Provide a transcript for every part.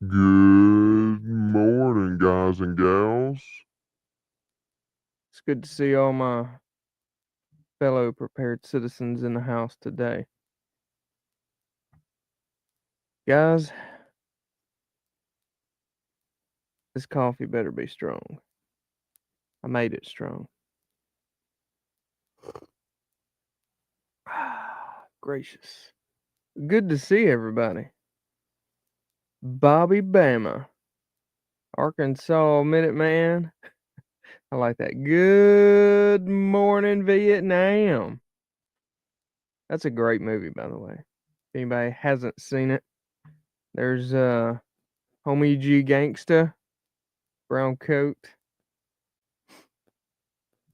Good morning, guys and gals. It's good to see all my fellow prepared citizens in the house today. Guys, this coffee better be strong. I made it strong. Gracious. Good to see everybody. Bobby Bama, Arkansas Minuteman. I like that. Good morning, Vietnam. That's a great movie, by the way. If anybody hasn't seen it, there's Homie G Gangsta, Brown Coat,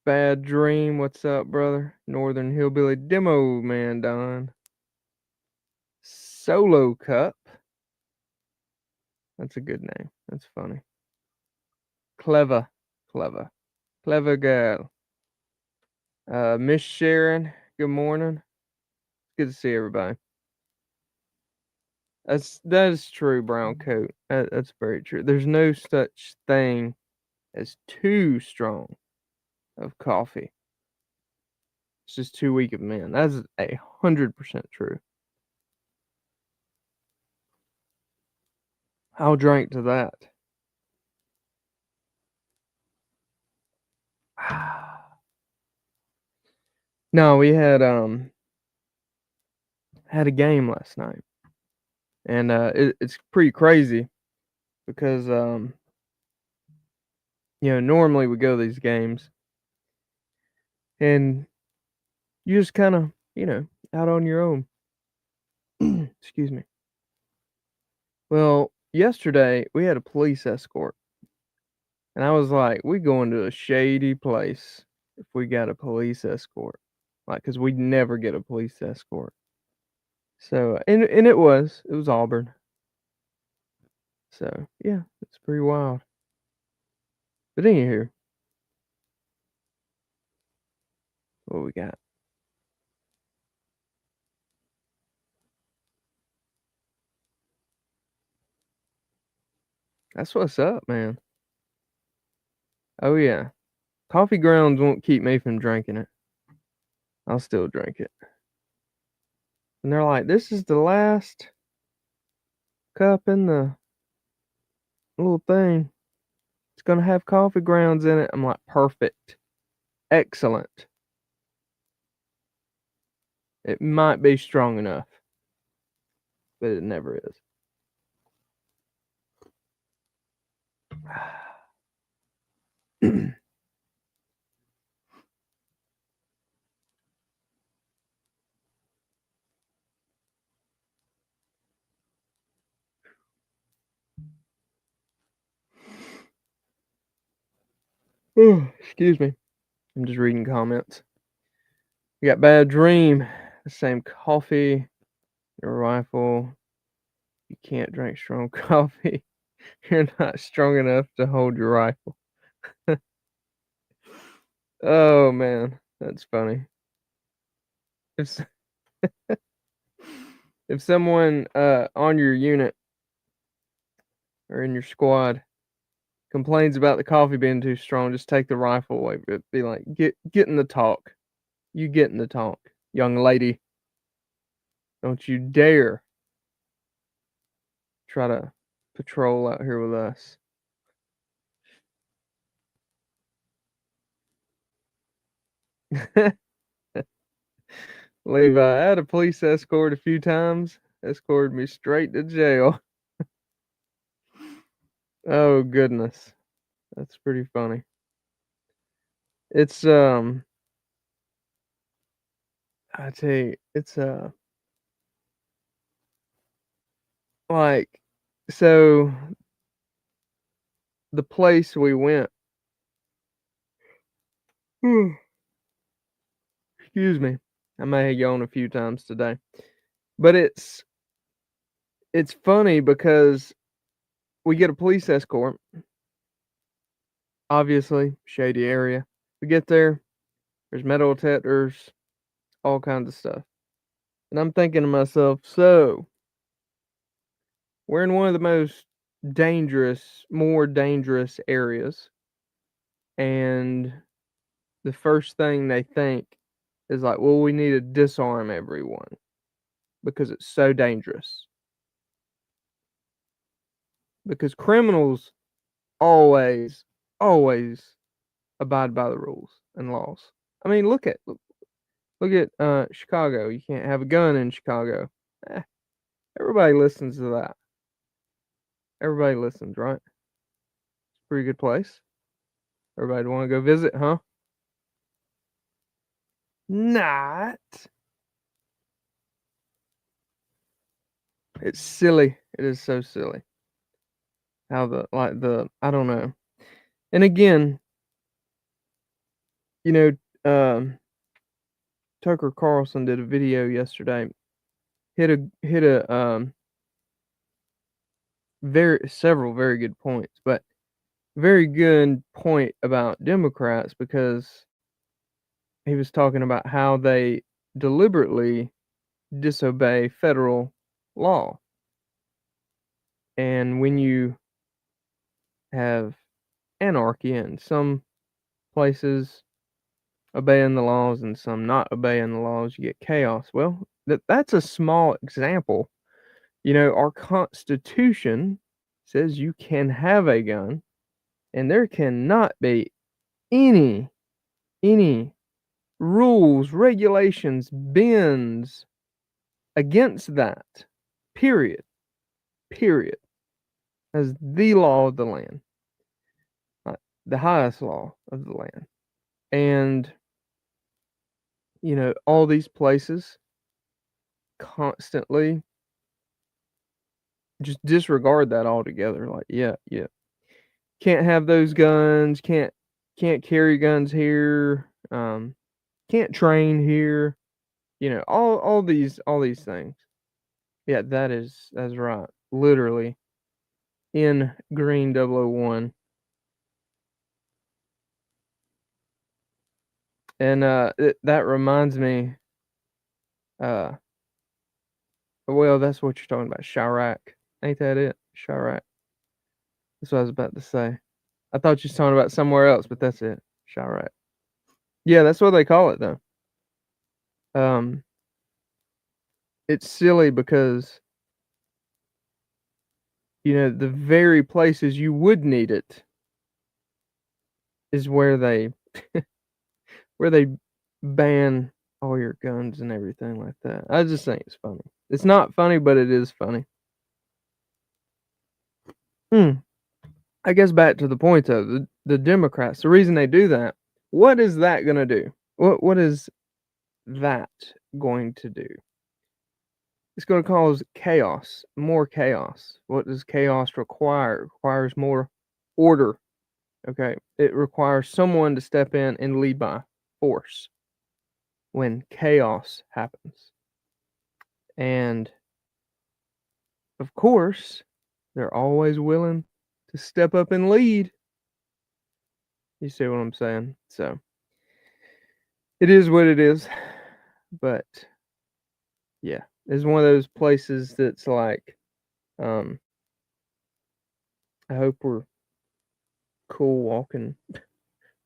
Bad Dream, what's up, brother? Northern Hillbilly Demo Man Don. Solo Cup. That's a good name. That's funny. Clever. Clever. Clever girl. Miss Sharon, good morning. Good to see everybody. That is true, Brown Coat. That's very true. There's no such thing as too strong of coffee. It's just too weak of men. That's 100% true. I'll drink to that. No, we had a game last night, and it's pretty crazy because normally we go to these games, and you just kind of out on your own. Excuse me. Well, yesterday we had a police escort, and I was like, we going to a shady place if we got a police escort, like because we'd never get a police escort. So and it was Auburn. So yeah, it's pretty wild. But anywho, what we got? That's what's up, man. Oh yeah, coffee grounds won't keep me from drinking it. I'll still drink it. And they're like, this is the last cup in the little thing. It's gonna have coffee grounds in it. I'm like, perfect, excellent. It might be strong enough, but it never is. Excuse me. I'm just reading comments. You got Bad Dream, the same coffee, your rifle. You can't drink strong coffee. You're not strong enough to hold your rifle. Oh man, that's funny. If if someone on your unit or in your squad complains about the coffee being too strong, just take the rifle away. Be like, get in the talk. You get in the talk, young lady. Don't you dare try to patrol out here with us. Levi, I had a police escort a few times. Escorted me straight to jail. Oh goodness, that's pretty funny. It's I tell you, it's like so the place we went. Excuse me, I may have yawned a few times today, but it's funny because we get a police escort. Obviously, shady area. We get there. There's metal detectors, all kinds of stuff, and I'm thinking to myself, so we're in one of the most more dangerous areas, and the first thing they think is like, well, we need to disarm everyone because it's so dangerous. Because criminals always, always abide by the rules and laws. I mean, look at Chicago. You can't have a gun in Chicago. Eh, everybody listens to that. Everybody listens, right? It's a pretty good place. Everybody want to go visit, huh? Not. It's silly. It is so silly. How I don't know. And again, you know, Tucker Carlson did a video yesterday. Hit a several very good points, but very good point about Democrats because he was talking about how they deliberately disobey federal law. And when you have anarchy in some places obeying the laws and some not obeying the laws, you get chaos. Well, that's a small example. You know, our Constitution says you can have a gun, and there cannot be any rules, regulations, bends against that. Period. Period. As the law of the land, the highest law of the land. And, you know, all these places constantly just disregard that altogether. Like, yeah, can't have those guns, can't carry guns here, can't train here, you know, all these things. Yeah, that's right. Literally in green 001. And that reminds me, uh well, that's what you're talking about, Chirac. Ain't that it? Chirac. That's what I was about to say. I thought you was talking about somewhere else, but that's it. Chirac. Yeah, that's what they call it though. Um it's silly because you know the very places you would need it is where they ban all your guns and everything like that. I just think it's funny. It's not funny, but it is funny. Hmm. I guess back to the point though, the Democrats, the reason they do that, what is that gonna do? What is that going to do? It's gonna cause chaos, more chaos. What does chaos require? It requires more order. Okay. It requires someone to step in and lead by force when chaos happens. And of course, they're always willing to step up and lead. You see what I'm saying? So it is what it is. But yeah, it's one of those places that's like, um, I hope we're cool walking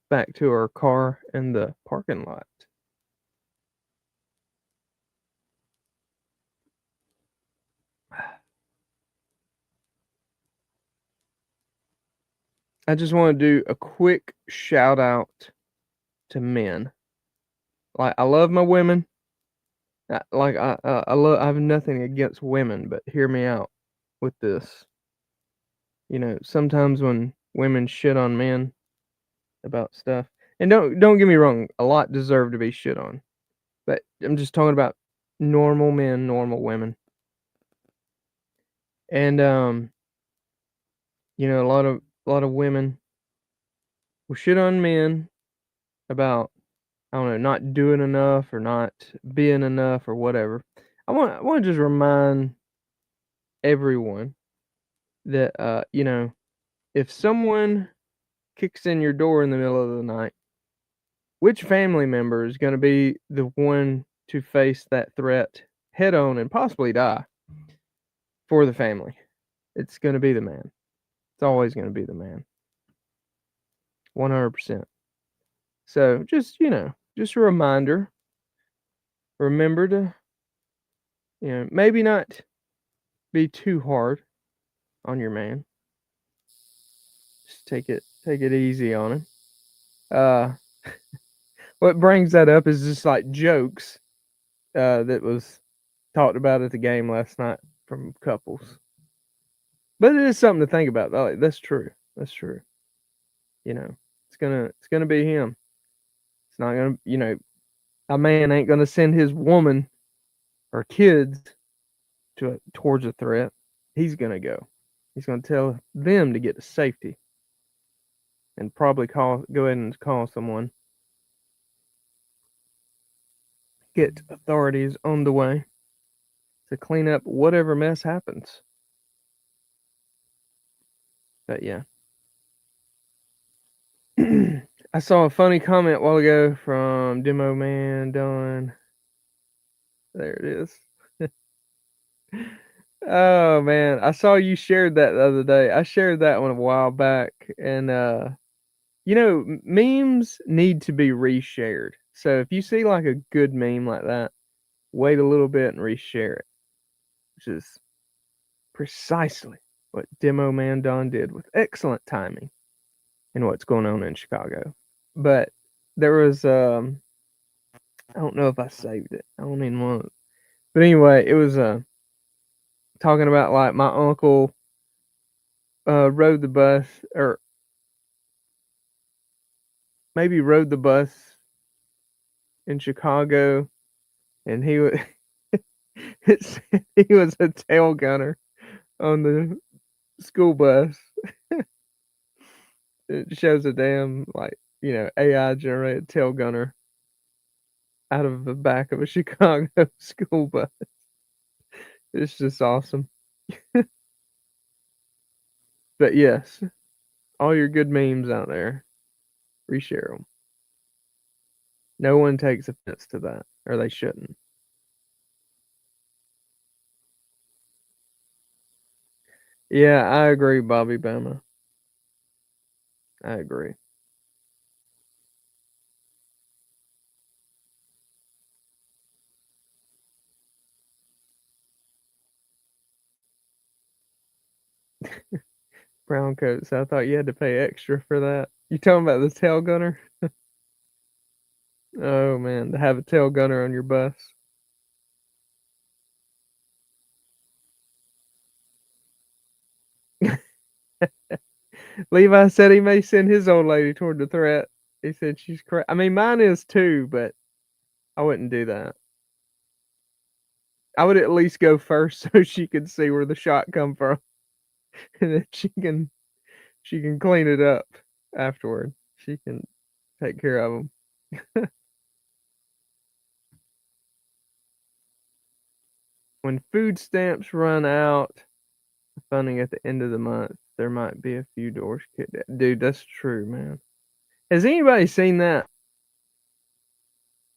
back to our car in the parking lot. I just want to do a quick shout out to men. Like I love my women. I have nothing against women, but hear me out with this. You know, sometimes when women shit on men about stuff, and don't get me wrong, a lot deserve to be shit on. But I'm just talking about normal men, normal women. And you know, a lot of women will shit on men about I don't know, not doing enough or not being enough or whatever. I want to just remind everyone that you know, if someone kicks in your door in the middle of the night, which family member is going to be the one to face that threat head on and possibly die for the family? It's going to be the man. It's always going to be the man. 100%. So just, just a reminder. Remember to, maybe not be too hard on your man. Just take it easy on him. What brings that up is just like jokes that was talked about at the game last night from couples. But it is something to think about. Like, that's true. That's true. It's gonna be him. It's not gonna, a man ain't gonna send his woman or kids towards a threat. He's gonna go. He's gonna tell them to get to safety, and probably go ahead and call someone. Get authorities on the way to clean up whatever mess happens. But yeah. I saw a funny comment a while ago from Demo Man Don. There it is. Oh man, I saw you shared that the other day. I shared that one a while back, and memes need to be reshared. So if you see like a good meme like that, wait a little bit and reshare it, which is precisely what Demo Man Don did with excellent timing in what's going on in Chicago. But there was I don't know if I saved it. I don't even want it. But anyway, it was talking about like my uncle rode the bus, or maybe rode the bus in Chicago, and he was he was a tail gunner on the school bus. It shows a damn AI generated tail gunner out of the back of a Chicago school bus. It's just awesome. But yes, all your good memes out there, reshare them. No one takes offense to that, or they shouldn't. Yeah, I agree, Bobby Bama. I agree. Brown coats. I thought you had to pay extra for that. You talking about the tail gunner? Oh man, to have a tail gunner on your bus. Levi said he may send his old lady toward the threat. He said she's correct. I mean, mine is too, but I wouldn't do that. I would at least go first so she can see where the shot come from, and then she can clean it up afterward. She can take care of them. When food stamps run out, funding at the end of the month, there might be a few doors kicked down. Dude, that's true, man. Has anybody seen that?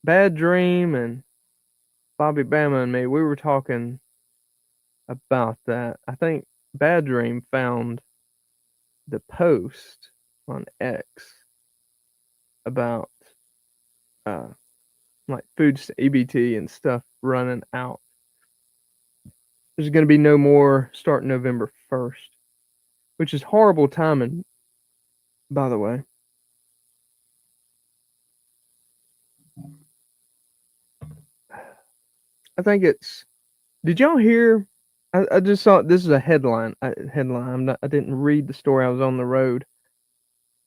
Bad Dream and Bobby Bama and me, we were talking about that. I think Bad Dream found the post on X about uh like EBT and stuff running out. There's going to be no more starting November 1st, which is horrible timing, by the way. I think it's. Did y'all hear? I just saw this is a headline. I didn't read the story. I was on the road,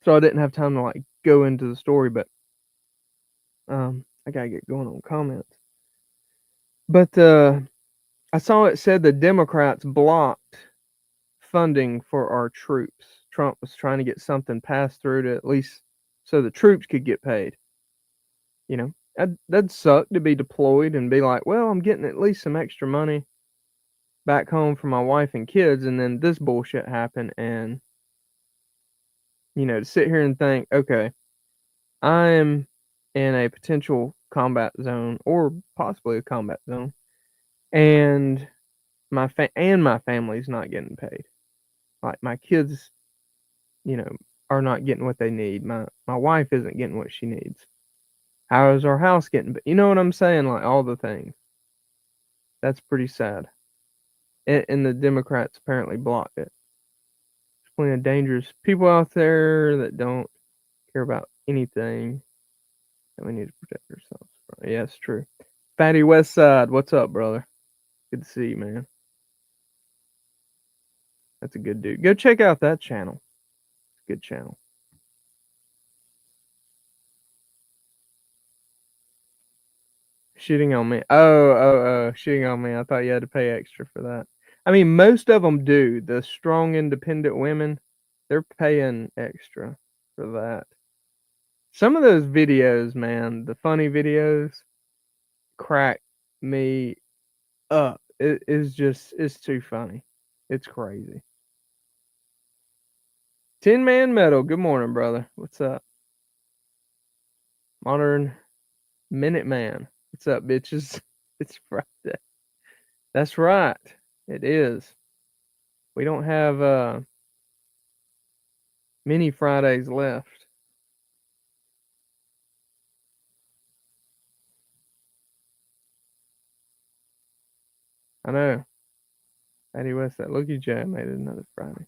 so I didn't have time to like go into the story. But I gotta get going on comments. But I saw it said the Democrats blocked funding for our troops. Trump was trying to get something passed through to at least so the troops could get paid. That'd suck to be deployed and be like, well, I'm getting at least some extra money back home for my wife and kids, and then this bullshit happened, and to sit here and think, okay, I'm in a potential combat zone or possibly a combat zone, and my family's not getting paid. Like my kids are not getting what they need. My wife isn't getting what she needs. How is our house getting? You know what I'm saying? Like all the things. That's pretty sad. And the Democrats apparently blocked it. There's plenty of dangerous people out there that don't care about anything, and we need to protect ourselves. Yeah, it's true. Fatty West Side, what's up, brother? Good to see you, man. That's a good dude. Go check out that channel. It's a good channel. Shooting on me. Oh, shooting on me. I thought you had to pay extra for that. I mean, most of them do. The strong, independent women, they're paying extra for that. Some of those videos, man, the funny videos, crack me up. It's too funny. It's crazy. Tin Man Metal, good morning, brother. What's up? Modern Minute Man. What's up, bitches? It's Friday. That's right. It is. We don't have many Fridays left. I know. Eddie West, that Looky Joe made it another Friday.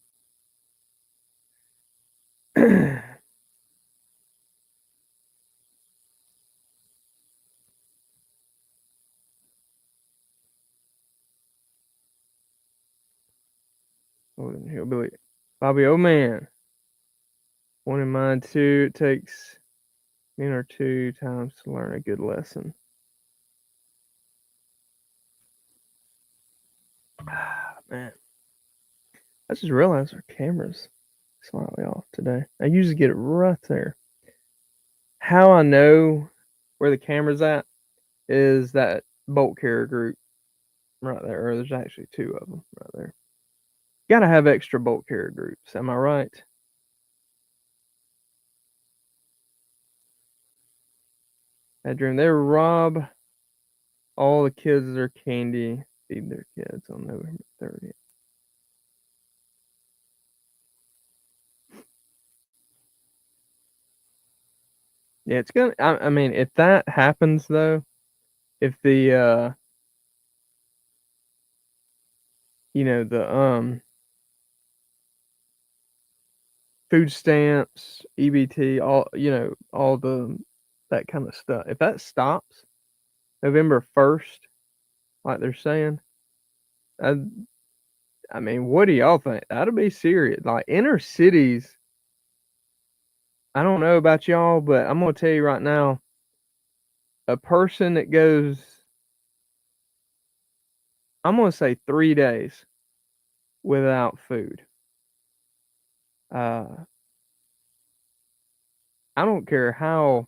Golden Hillbilly. Bobby, oh man. One in mine too. It takes me or 2 times to learn a good lesson. Ah, man. I just realized our camera's slightly off today. I usually get it right there. How I know where the camera's at is that bolt carrier group right there. Or there's actually 2 of them right there. Gotta have extra bolt carrier groups. Am I right? Bedroom. They rob all the kids their candy, feed their kids on November 30th. Yeah, it's gonna. I mean, if that happens though, if the the food stamps, EBT, all the that kind of stuff. If that stops November 1st, like they're saying, I, I mean, what do y'all think? That'll be serious. Like inner cities, I don't know about y'all, but I'm gonna tell you right now, a person that goes, I'm gonna say 3 days without food. Uh, I don't care how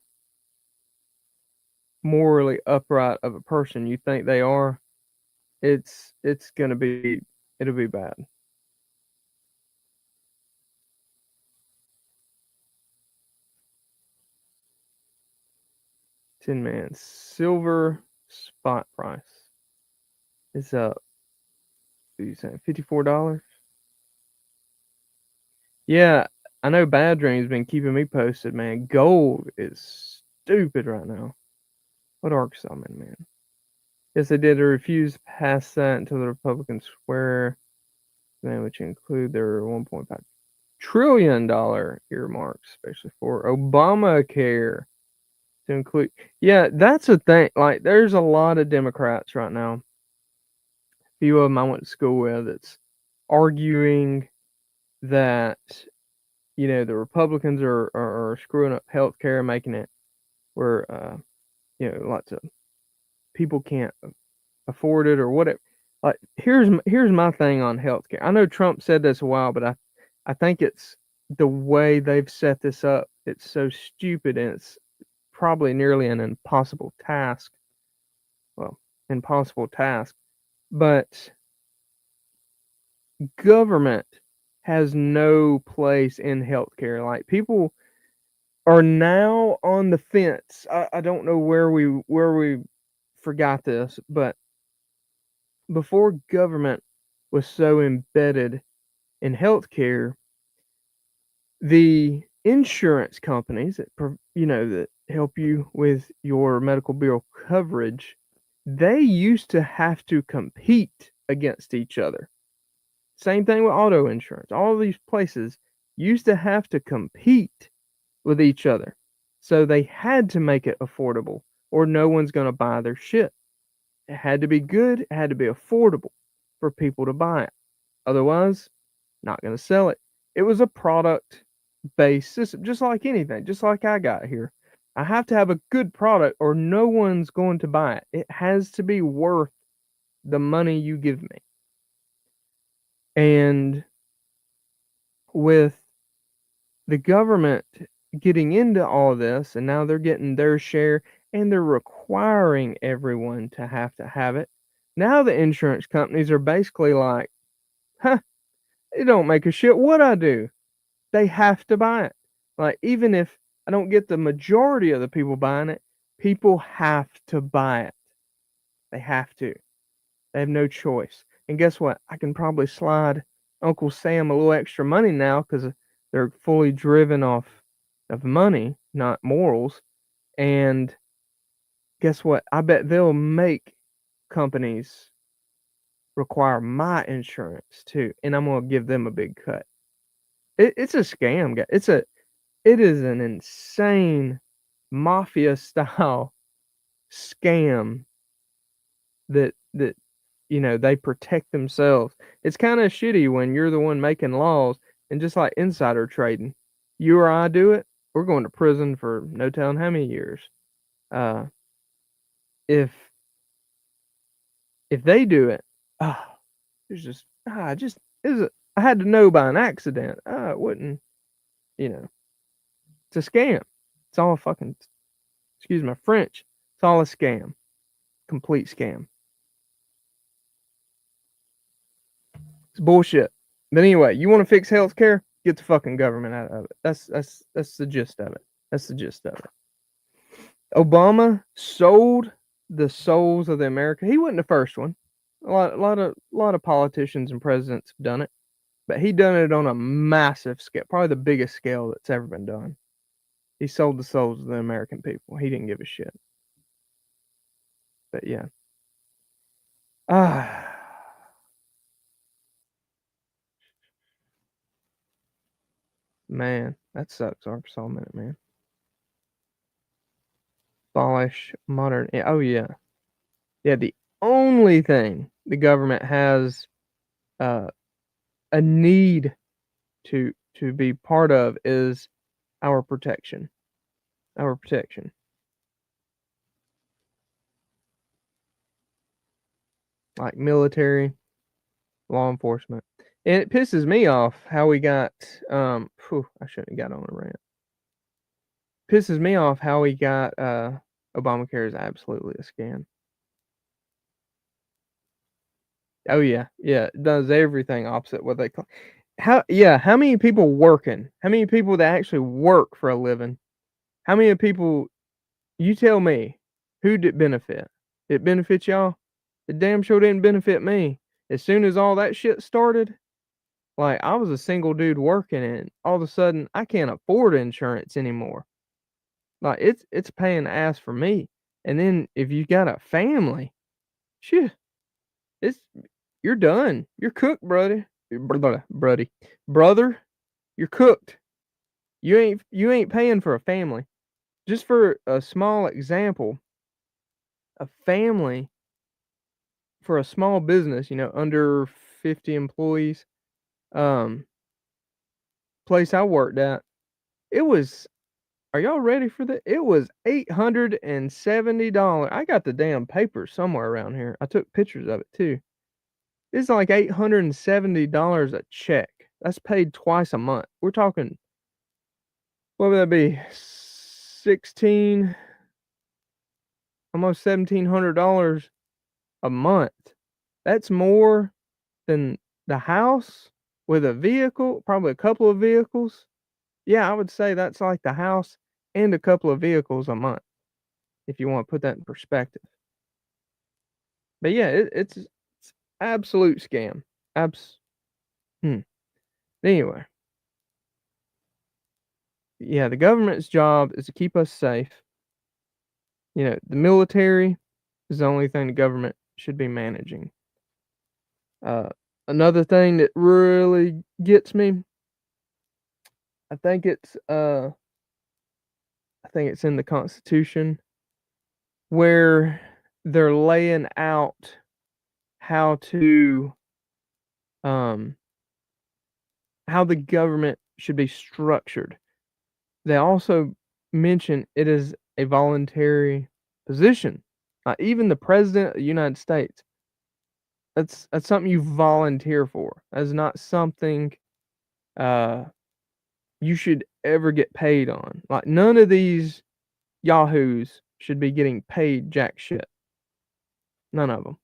morally upright of a person you think they are, it's gonna be it'll be bad. Tin Man silver spot price is up. What are you saying? $54? Yeah, I know Bad Dream's been keeping me posted, man. Gold is stupid right now. What Arkansas man? Yes, they did. They refused to pass that until the Republicans swear, which include their $1.5 trillion earmark, especially for Obamacare to include. Yeah, that's the thing. Like, there's a lot of Democrats right now. A few of them I went to school with that's arguing that the Republicans are screwing up healthcare, making it where lots of people can't afford it or whatever. Like here's my thing on healthcare. I know Trump said this a while, but I think it's the way they've set this up. It's so stupid and it's probably nearly an impossible task. Well, impossible task, but government has no place in healthcare. Like people are now on the fence. I don't know where we forgot this, but before government was so embedded in healthcare, the insurance companies that that help you with your medical bill coverage, they used to have to compete against each other. Same thing with auto insurance. All these places used to have to compete with each other. So they had to make it affordable or no one's going to buy their shit. It had to be good, it had to be affordable for people to buy it. Otherwise, not going to sell it. It was a product based system, just like anything, just like I got here. I have to have a good product or no one's going to buy it. It has to be worth the money you give me. And with the government getting into all this, and now they're getting their share and they're requiring everyone to have it. Now the insurance companies are basically like, huh, it don't make a shit what I do. They have to buy it. Like, even if I don't get the majority of the people buying it, people have to buy it. They have to. They have no choice. And guess what? I can probably slide Uncle Sam a little extra money now because they're fully driven off of money, not morals. And guess what? I bet they'll make companies require my insurance too, and I'm gonna give them a big cut. It's a scam, guy. It is an insane mafia style scam that they protect themselves. It's kind of shitty when you're the one making laws and just like insider trading. You or I do it, we're going to prison for no telling how many years. Uh, if if they do it, ah, it's just just is it. I had to know by an accident. It wouldn't, you know. It's a scam. It's all fucking. Excuse my French. It's all a scam. Complete scam. It's bullshit. But anyway, you want to fix healthcare? Get the fucking government out of it. That's the gist of it. That's the gist of it. Obama sold the souls of the America. He wasn't the first one. A lot of politicians and presidents have done it, but he done it on a massive scale, probably the biggest scale that's ever been done. He sold the souls of the American people. He didn't give a shit. But yeah. Ah. Man, that sucks, Arkansas Minute, man. Abolish modern. Oh yeah, yeah. The only thing the government has uh, a need to be part of is our protection. Our protection. Like military, law enforcement. And it pisses me off how we got I shouldn't have got on a rant. Pisses me off how we got Obamacare is absolutely a scam. Oh yeah, yeah, it does everything opposite what they call. How many people working? How many people that actually work for a living? How many people you tell me who did benefit? It benefits y'all? It damn sure didn't benefit me. As soon as all that shit started, like I was a single dude working and all of a sudden I can't afford insurance anymore. Like it's paying ass for me. And then if you got a family, shit, it's you're done. You're cooked, brother. Brother, you're cooked. You ain't paying for a family. Just for a small example, a family for a small business, under 50 employees, um, place I worked at, it was are y'all ready for that? It was $870. I got the damn paper somewhere around here. I took pictures of it too. It's like $870 a check. That's paid twice a month. We're talking, what would that be? 16, almost $1,700 a month. That's more than the house with a vehicle, probably a couple of vehicles. Yeah, I would say that's like the house and a couple of vehicles a month, if you want to put that in perspective. But yeah, it's absolute scam. Abs. Hmm. Anyway, yeah, the government's job is to keep us safe. The military is the only thing the government should be managing. Uh, Another thing that really gets me, I think it's uh, I think it's in the Constitution where they're laying out how to um how the government should be structured. They also mention it is a voluntary position. Even the president of the United States, that's something you volunteer for. That's not something uh you should ever get paid on. Like none of these yahoos should be getting paid jack shit. None of them.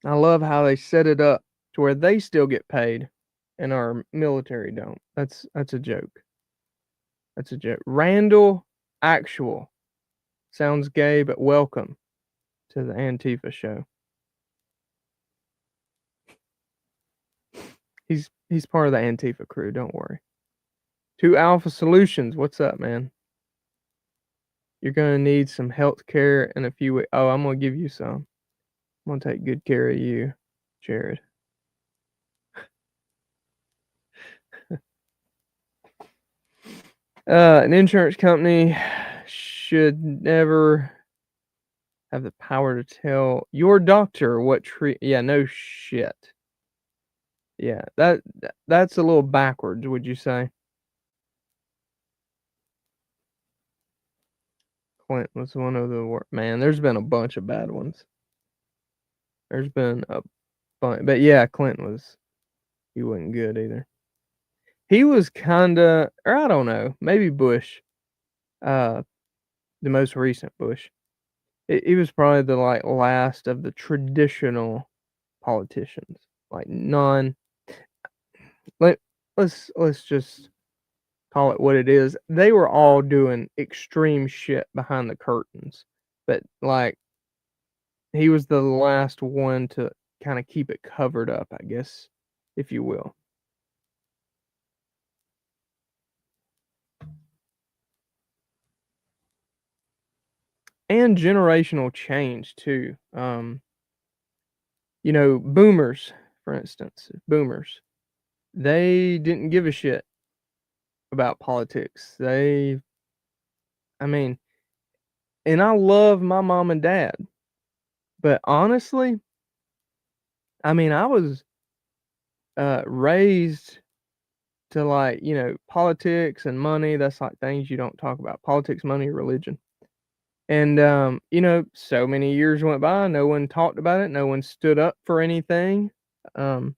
I love how they set it up to where they still get paid and our military don't. That's a joke. That's a joke. Randall Actual sounds gay, but welcome to the Antifa show. He's part of the Antifa crew, don't worry. Two Alpha Solutions, what's up, man? You're gonna need some health care in a few weeks. Oh, I'm gonna give you some. I'm gonna take good care of you, Jared. An insurance company should never have the power to tell your doctor what treat. Yeah, no shit. Yeah, that's a little backwards, would you say? Clint was one of the worst. Man, there's been a bunch of bad ones. There's been a bunch, but yeah, he wasn't good either. He was kinda, or I don't know, maybe Bush, uh, the most recent Bush. He was probably the like last of the traditional politicians, like non. Let let's just call it what it is. They were all doing extreme shit behind the curtains, but like he was the last one to kind of keep it covered up, I guess, if you will. And generational change too. Boomers, for instance, boomers, they didn't give a shit about politics. I mean, and I love my mom and dad, but honestly, I mean, I was raised to like, politics and money. That's like things you don't talk about. Politics, money, religion. And so many years went by, no one talked about it, no one stood up for anything. Um,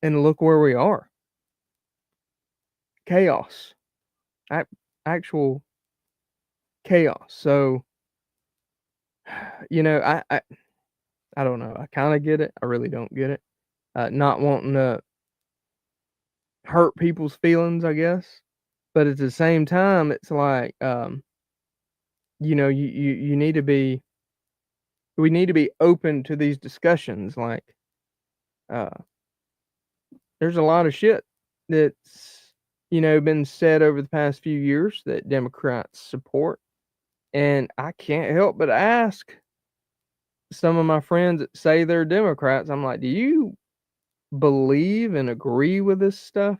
and look where we are. Chaos. Ac- Actual chaos. So, I don't know. I kind of get it. I really don't get it. Not wanting to hurt people's feelings, I guess. But at the same time, it's like, you need to be. We need to be open to these discussions. Like, uh, there's a lot of shit that's been said over the past few years that Democrats support, and I can't help but ask some of my friends that say they're Democrats. I'm like, do you believe and agree with this stuff?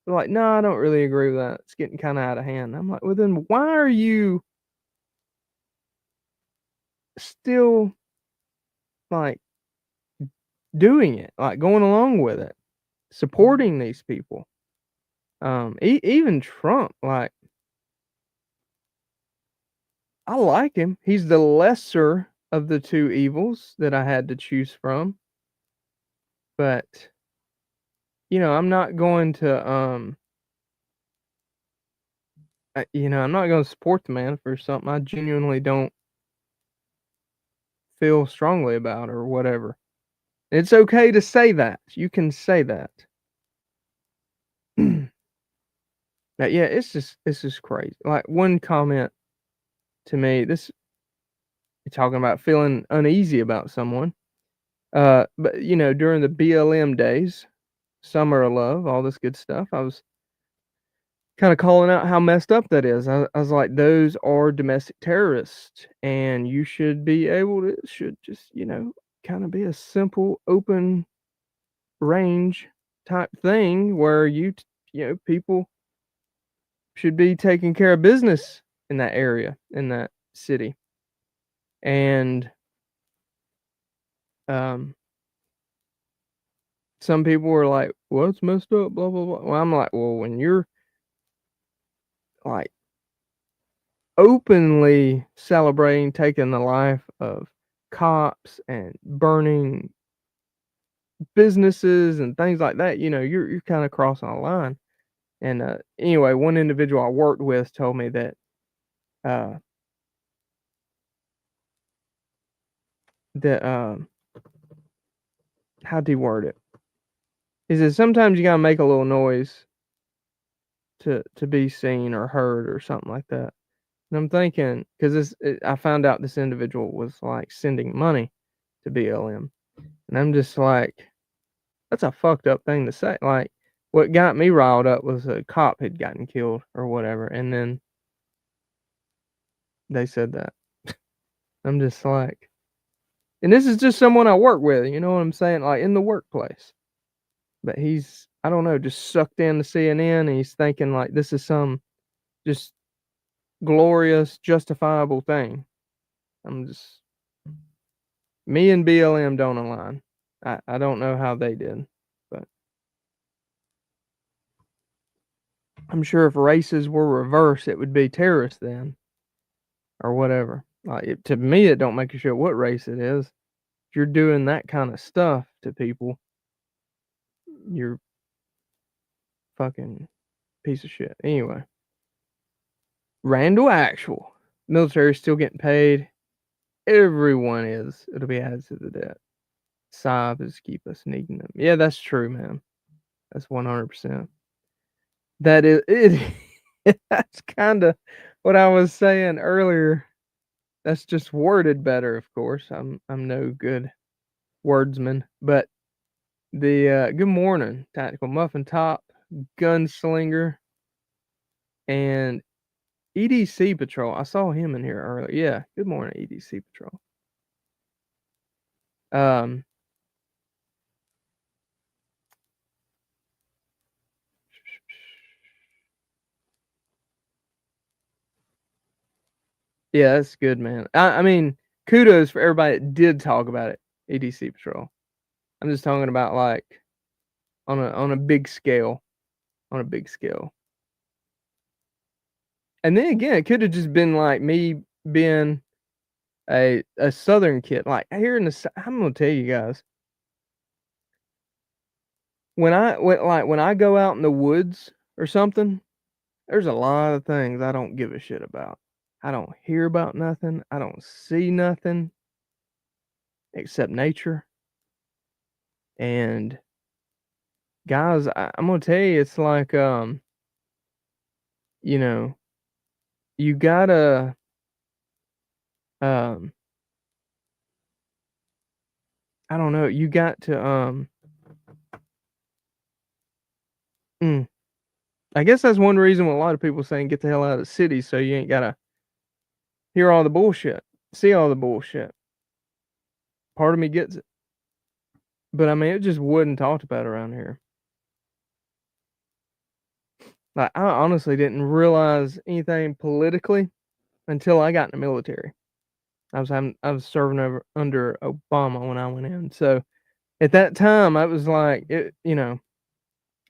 They're like, no, I don't really agree with that. It's getting kind of out of hand. I'm like, well, then why are you still like doing it, like going along with it, supporting these people? Even Trump, like, I like him. He's the lesser of the two evils that I had to choose from. But, I'm not going to I'm not going to support the man for something I genuinely don't feel strongly about or whatever. It's okay to say that. You can say that. But yeah, it's just crazy. Like one comment to me, this you're talking about feeling uneasy about someone. But during the BLM days, Summer of Love, all this good stuff. I was kind of calling out how messed up that is. I was like, those are domestic terrorists, and you should be able to should just kind of be a simple open range type thing where people should be taking care of business in that area, in that city. And some people were like, well, it's messed up, blah blah blah. Well, I'm like, well, when you're like openly celebrating taking the life of cops and burning businesses and things like that, you're kind of crossing a line. And anyway, one individual I worked with told me that uh, that how'd he word it? He said sometimes you gotta make a little noise to be seen or heard or something like that. And I'm thinking, because I found out this individual was like sending money to BLM, and I'm just like, that's a fucked up thing to say. Like, what got me riled up was a cop had gotten killed or whatever, and then they said that. I'm just like, and this is just someone I work with, you know what I'm saying? Like in the workplace. But he's, I don't know, just sucked into CNN, and he's thinking like this is some just glorious, justifiable thing. I'm just, me and BLM don't align. I don't know how they did, but I'm sure if races were reversed, it would be terrorists then, or whatever. Like to me, it don't make a shit what race it is. If you're doing that kind of stuff to people, you're fucking piece of shit. Anyway, Randall Actual, military's still getting paid. Everyone is. It'll be added to the debt. Saab is keep us needing them. Yeah, that's true, man. That's 100%. That is it. That's kind of what I was saying earlier. That's just worded better, of course. I'm no good wordsman, but the good morning, Tactical Muffin Top, Gunslinger, and EDC Patrol. I saw him in here earlier. Yeah, good morning, EDC Patrol. Um, yeah, that's good, man. I mean, kudos for everybody that did talk about it. EDC Patrol. I'm just talking about like on a big scale, on a big scale. And then again, it could have just been like me being a southern kid. Like here in the, I'm gonna tell you guys, when I go out in the woods or something, there's a lot of things I don't give a shit about. I don't hear about nothing. I don't see nothing except nature. And guys, I'm gonna tell you, it's like you know, you gotta um I don't know, you got to mm, I guess that's one reason why a lot of people saying get the hell out of the city so you ain't gotta hear all the bullshit, see all the bullshit. Part of me gets it. But I mean it just wasn't talked about around here. Like I honestly didn't realize anything politically until I got in the military. I was serving under Obama when I went in. So at that time I was like it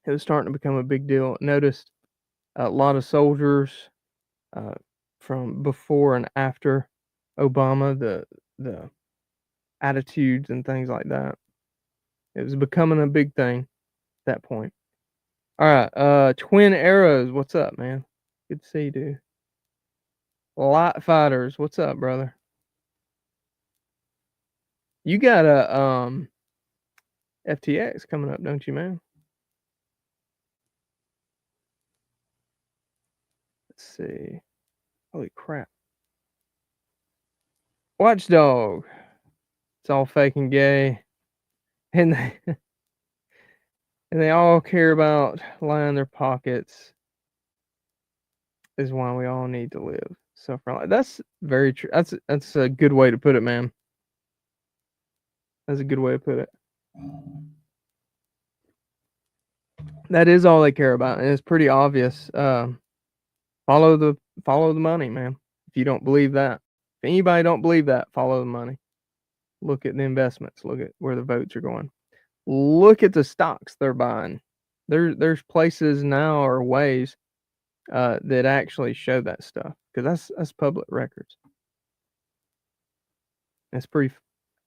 was starting to become a big deal. Noticed a lot of soldiers uh, from before and after Obama, the attitudes and things like that. It was becoming a big thing at that point. All right, Twin Arrows, what's up, man? Good to see you, dude. Light Fighters, what's up, brother? You got a FTX coming up, don't you, man? Let's see. Holy crap. Watchdog. It's all fake and gay. And and they all care about lining their pockets is why we all need to live. So that's very true. That's a good way to put it, man. That's a good way to put it. That is all they care about, and it's pretty obvious. Follow the money, man. If you don't believe that, if anybody don't believe that, follow the money. Look at the investments. Look at where the votes are going. Look at the stocks they're buying. There's places now or ways that actually show that stuff because that's public records. It's pretty.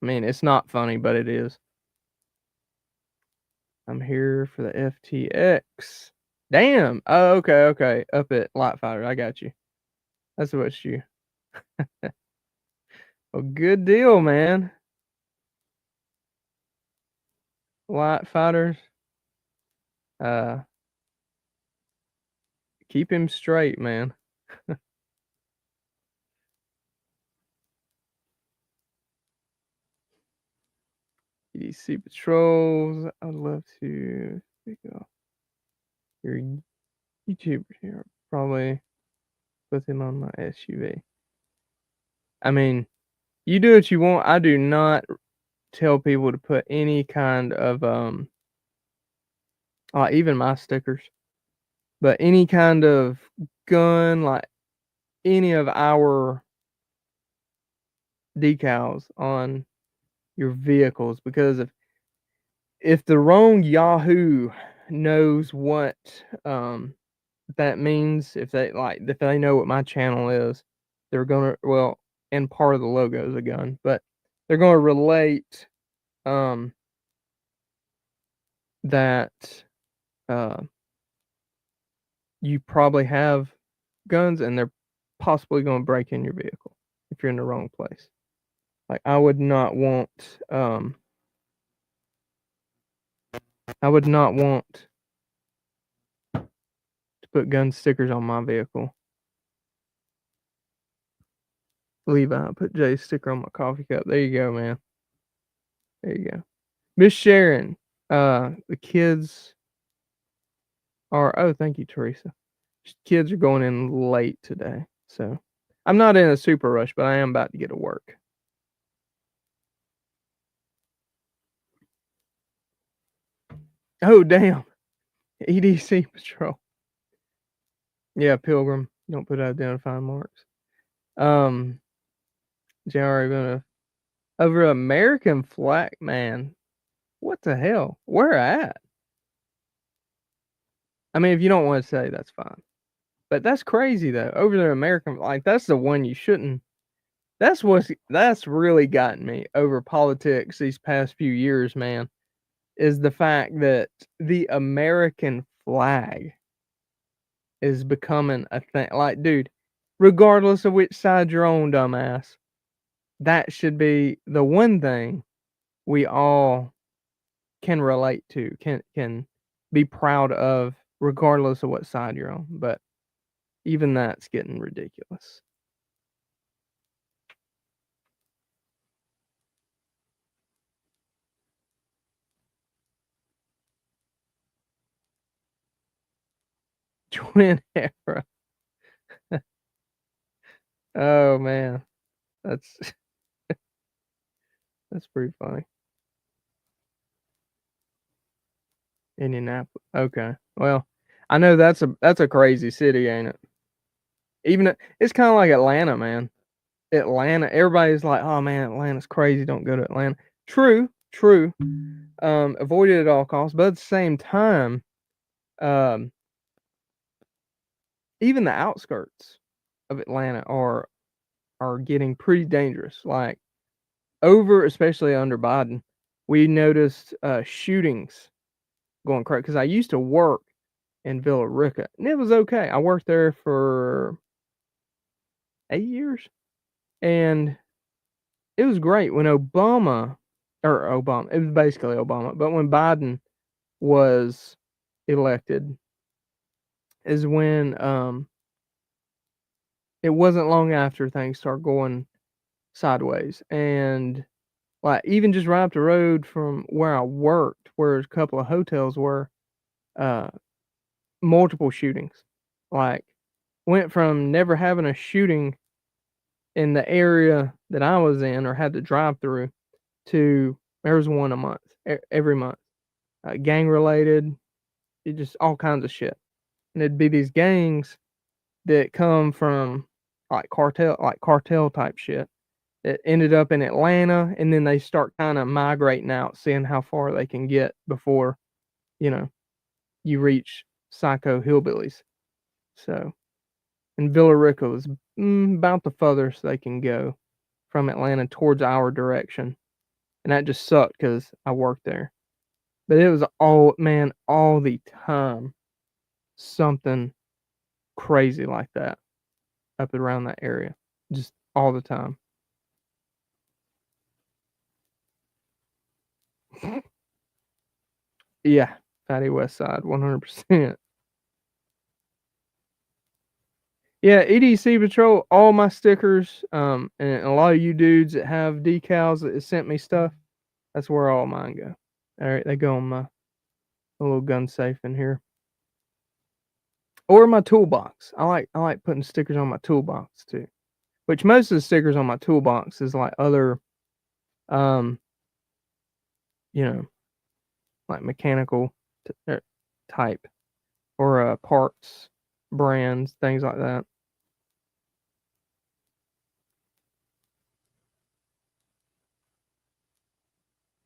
I mean, it's not funny, but it is. I'm here for the FTX. Damn. Oh, okay. Up at Lightfighter. I got you. That's what you. Well, good deal, man. Lightfighters. Keep him straight, man. EDC patrols. I'd love to pick up your YouTuber here. Probably put him on my SUV. I mean, you do what you want. I do not tell people to put any kind of even my stickers, but any kind of gun, like any of our decals on your vehicles, because if the wrong Yahoo knows what that means, if they know what my channel is, they're gonna, well, and part of the logo is a gun, but they're gonna relate that you probably have guns and they're possibly going to break in your vehicle if you're in the wrong place. Like I would not want to put gun stickers on my vehicle. Levi, put Jay's sticker on my coffee cup. There you go, man. There you go. Miss Sharon, the kids are, oh, thank you, Teresa. Kids are going in late today. So I'm not in a super rush, but I am about to get to work. Oh, damn. EDC patrol. Yeah, Pilgrim. Don't put identifying marks. JR gonna over American flag, man. What the hell? Where at? I mean, if you don't want to say, that's fine. But that's crazy though. Over there, American, like that's the one you shouldn't. That's really gotten me over politics these past few years, man. Is the fact that the American flag is becoming a thing. Like, dude, regardless of which side you're on, dumbass, that should be the one thing we all can relate to, can be proud of, regardless of what side you're on. But even that's getting ridiculous. Twin era. Oh man, that's that's pretty funny. Indianapolis. Okay. Well, I know that's a crazy city, ain't it? Even it's kind of like Atlanta, man. Atlanta, everybody's like, "Oh man, Atlanta's crazy. Don't go to Atlanta." True. Avoid it at all costs. But at the same time, um, even the outskirts of Atlanta are getting pretty dangerous. Like especially under Biden, we noticed shootings going crazy. Because I used to work in Villa Rica, and it was okay. I worked there for 8 years, and it was great when it was basically Obama, but when Biden was elected, is when it wasn't long after things started going sideways, and like even just right up the road from where I worked, where a couple of hotels were, uh, multiple shootings. Like, went from never having a shooting in the area that I was in or had to drive through to there was one a month, every month, gang related, it just all kinds of shit. And it'd be these gangs that come from like cartel type shit that ended up in Atlanta, and then they start kind of migrating out, seeing how far they can get before you know you reach psycho hillbillies. So, and Villa Rica was about the furthest they can go from Atlanta towards our direction, and that just sucked because I worked there. But it was all man all the time something crazy like that up around that area, just all the time. Yeah, Fatty West Side, 100%. Yeah, EDC Patrol, all my stickers, and a lot of you dudes that have decals that sent me stuff, that's where all mine go. All right, they go on my little gun safe in here, or my toolbox. I like putting stickers on my toolbox too. Which most of the stickers on my toolbox is like other, um, you know, like mechanical type or parts, brands, things like that.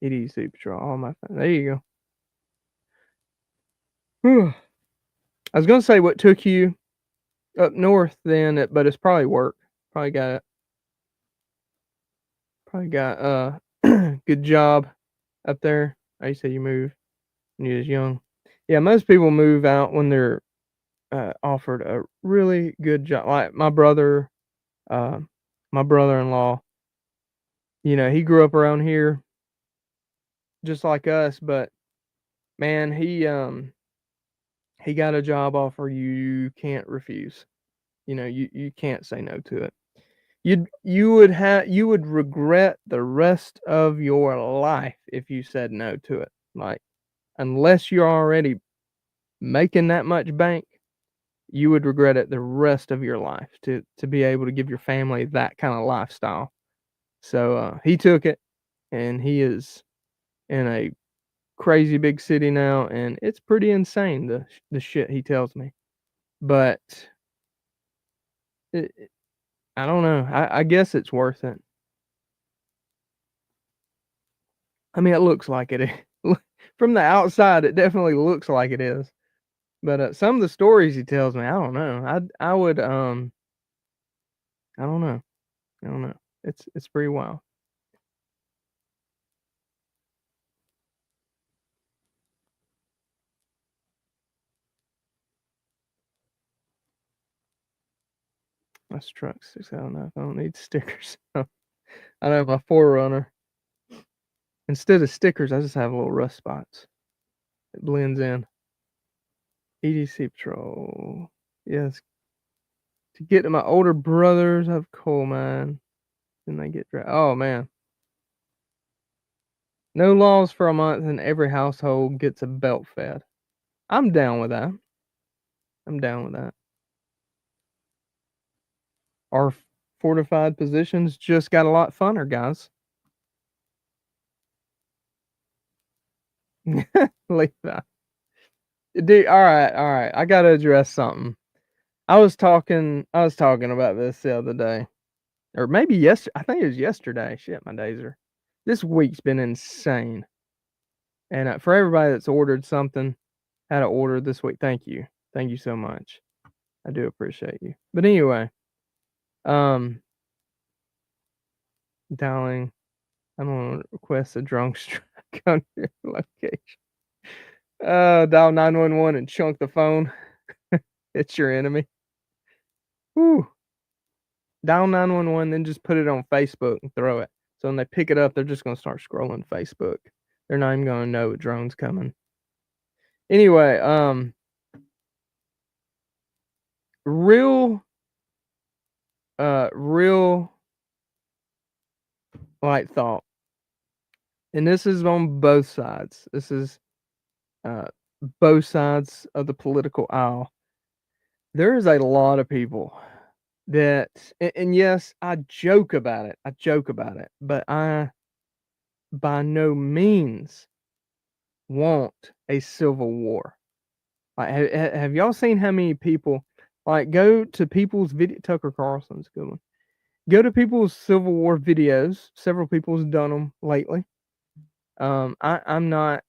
EDC Patrol, all my there you go. Whew. I was gonna say what took you up north then, but it's probably work. Probably got good job up there. I say you moved when you was young. Yeah, most people move out when they're offered a really good job. Like uh, my brother-in-law. He grew up around here, just like us. But man, he got a job offer you can't refuse. You can't say no to it. You would regret the rest of your life if you said no to it. Like, unless you're already making that much bank, you would regret it the rest of your life to be able to give your family that kind of lifestyle. So he took it, and he is in a crazy big city now, and it's pretty insane the shit he tells me. But I don't know. I guess it's worth it. I mean, it looks like it is. From the outside, it definitely looks like it is. But some of the stories he tells me, I don't know. I would I don't know. I don't know. It's pretty wild. My truck 609. I don't need stickers. I know my Forerunner. Instead of stickers, I just have little rust spots. It blends in. EDC Patrol. Yes. To get to my older brothers of coal mine. Then they get dry. Oh man. No laws for a month and every household gets a belt fed. I'm down with that. I'm down with that. Our fortified positions just got a lot funner, guys. Leave that. Dude, all right. I gotta address something. I was talking about this the other day. Or maybe I think it was yesterday. Shit, my days are. This week's been insane. And for everybody that's ordered something, had to order this week, thank you. Thank you so much. I do appreciate you. But anyway, um, dialing. I don't want to request a drunk strike on your location. Dial 911 and chunk the phone. It's your enemy. Whew. Dial 911, then just put it on Facebook and throw it. So when they pick it up, they're just gonna start scrolling Facebook. They're not even gonna know a drone's coming. Anyway, real real light thought. And this is on both sides. This is both sides of the political aisle, there is a lot of people that, and yes, I joke about it. I joke about it, but I by no means want a civil war. Like, have y'all seen how many people like go to people's video? Tucker Carlson's a good one. Go to people's Civil War videos. Several people's done them lately. I'm not.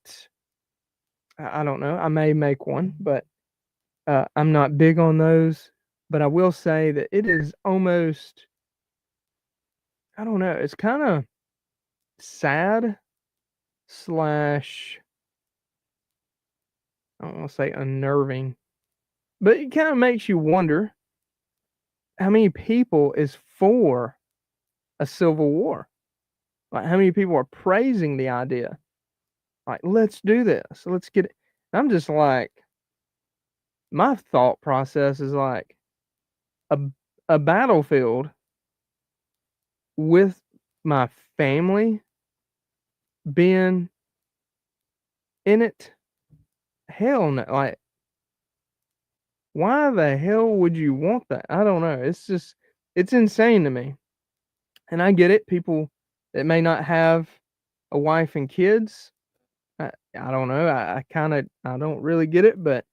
I don't know. I may make one, but I'm not big on those. But I will say that it is almost. I don't know. It's kind of sad slash. I don't want to say unnerving, but it kind of makes you wonder how many people is for a civil war. Like how many people are praising the idea? Like, let's do this. Let's get it. I'm just like, my thought process is like a a battlefield with my family being in it. Hell no. Like, why the hell would you want that? I don't know. It's just, it's insane to me. And I get it. People that may not have a wife and kids. I don't know. I kind of, I don't really get it, but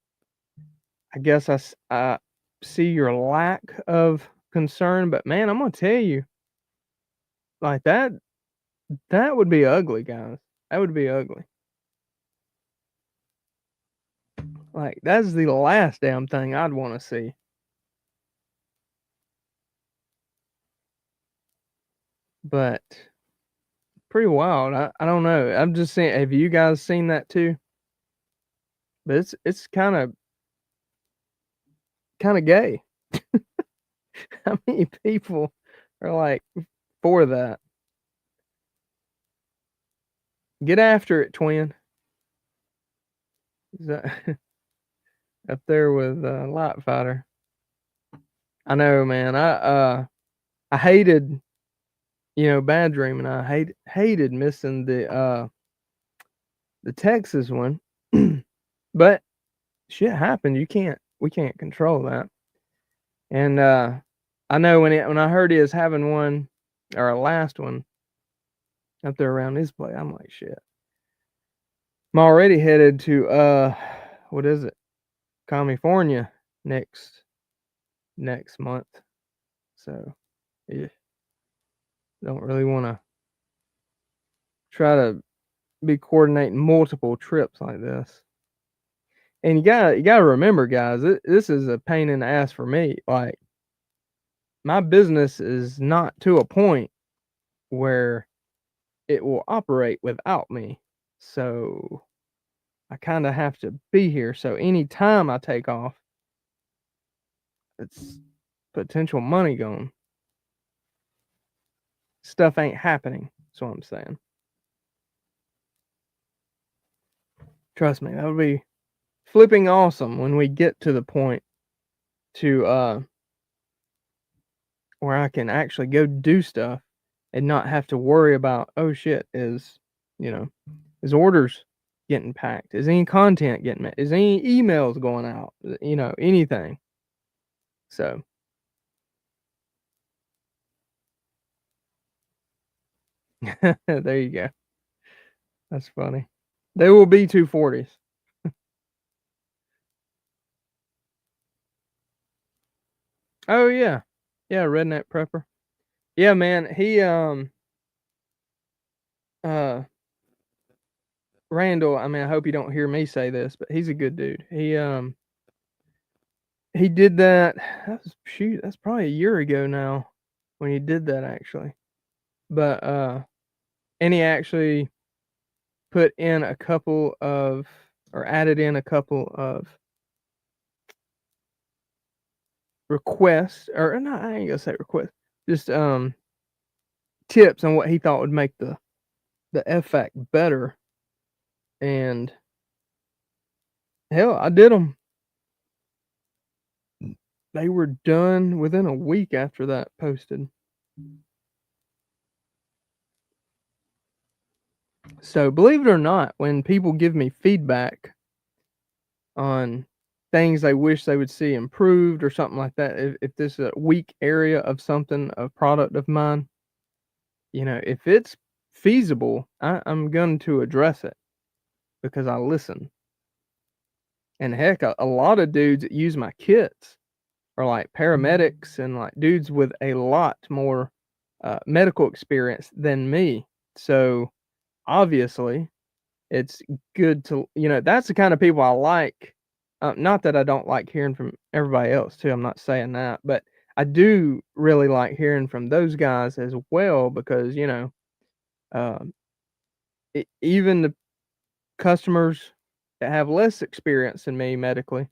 I guess I see your lack of concern. But man, I'm gonna tell you, like that would be ugly, guys. That would be ugly. Like that's the last damn thing I'd want to see. But pretty wild. I don't know. I'm just saying. Have you guys seen that too? But it's kind of gay. How many people are like for that? Get after it, twin. Is that up there with Light Fighter? I know, man. I hated, Bad Dream, and I hated missing the Texas one. But shit happened. We can't control that. And I know when I heard he was having one or a last one up there around his place, I'm like, shit. I'm already headed to what is it? California next month. So yeah, don't really want to try to be coordinating multiple trips like this. And you gotta remember, guys, this is a pain in the ass for me. Like my business is not to a point where it will operate without me. So I kind of have to be here. So anytime I take off, it's potential money gone. Stuff ain't happening. That's what I'm saying. Trust me, that would be flipping awesome when we get to the point to where I can actually go do stuff and not have to worry about, oh shit, you know, is orders getting packed? Is any content getting met? Is any emails going out? Anything. So there you go. That's funny. They will be 240s. Oh yeah. Yeah, redneck prepper. Yeah, man. He uh Randall, I mean, I hope you don't hear me say this, but he's a good dude. He did that. That's probably a year ago now when he did that actually. But and he actually put in a couple of or added in a couple of requests or not, I ain't gonna say requests, just tips on what he thought would make the effect better. And hell, I did them. They were done within a week after that posted. So believe it or not, when people give me feedback on things they wish they would see improved or something like that. If this is a weak area of something, a product of mine, if it's feasible, I'm going to address it because I listen. And heck, a lot of dudes that use my kits are like paramedics and like dudes with a lot more medical experience than me. So obviously, it's good to, that's the kind of people I like. Not that I don't like hearing from everybody else too. I'm not saying that, but I do really like hearing from those guys as well because um, even the customers that have less experience than me medically,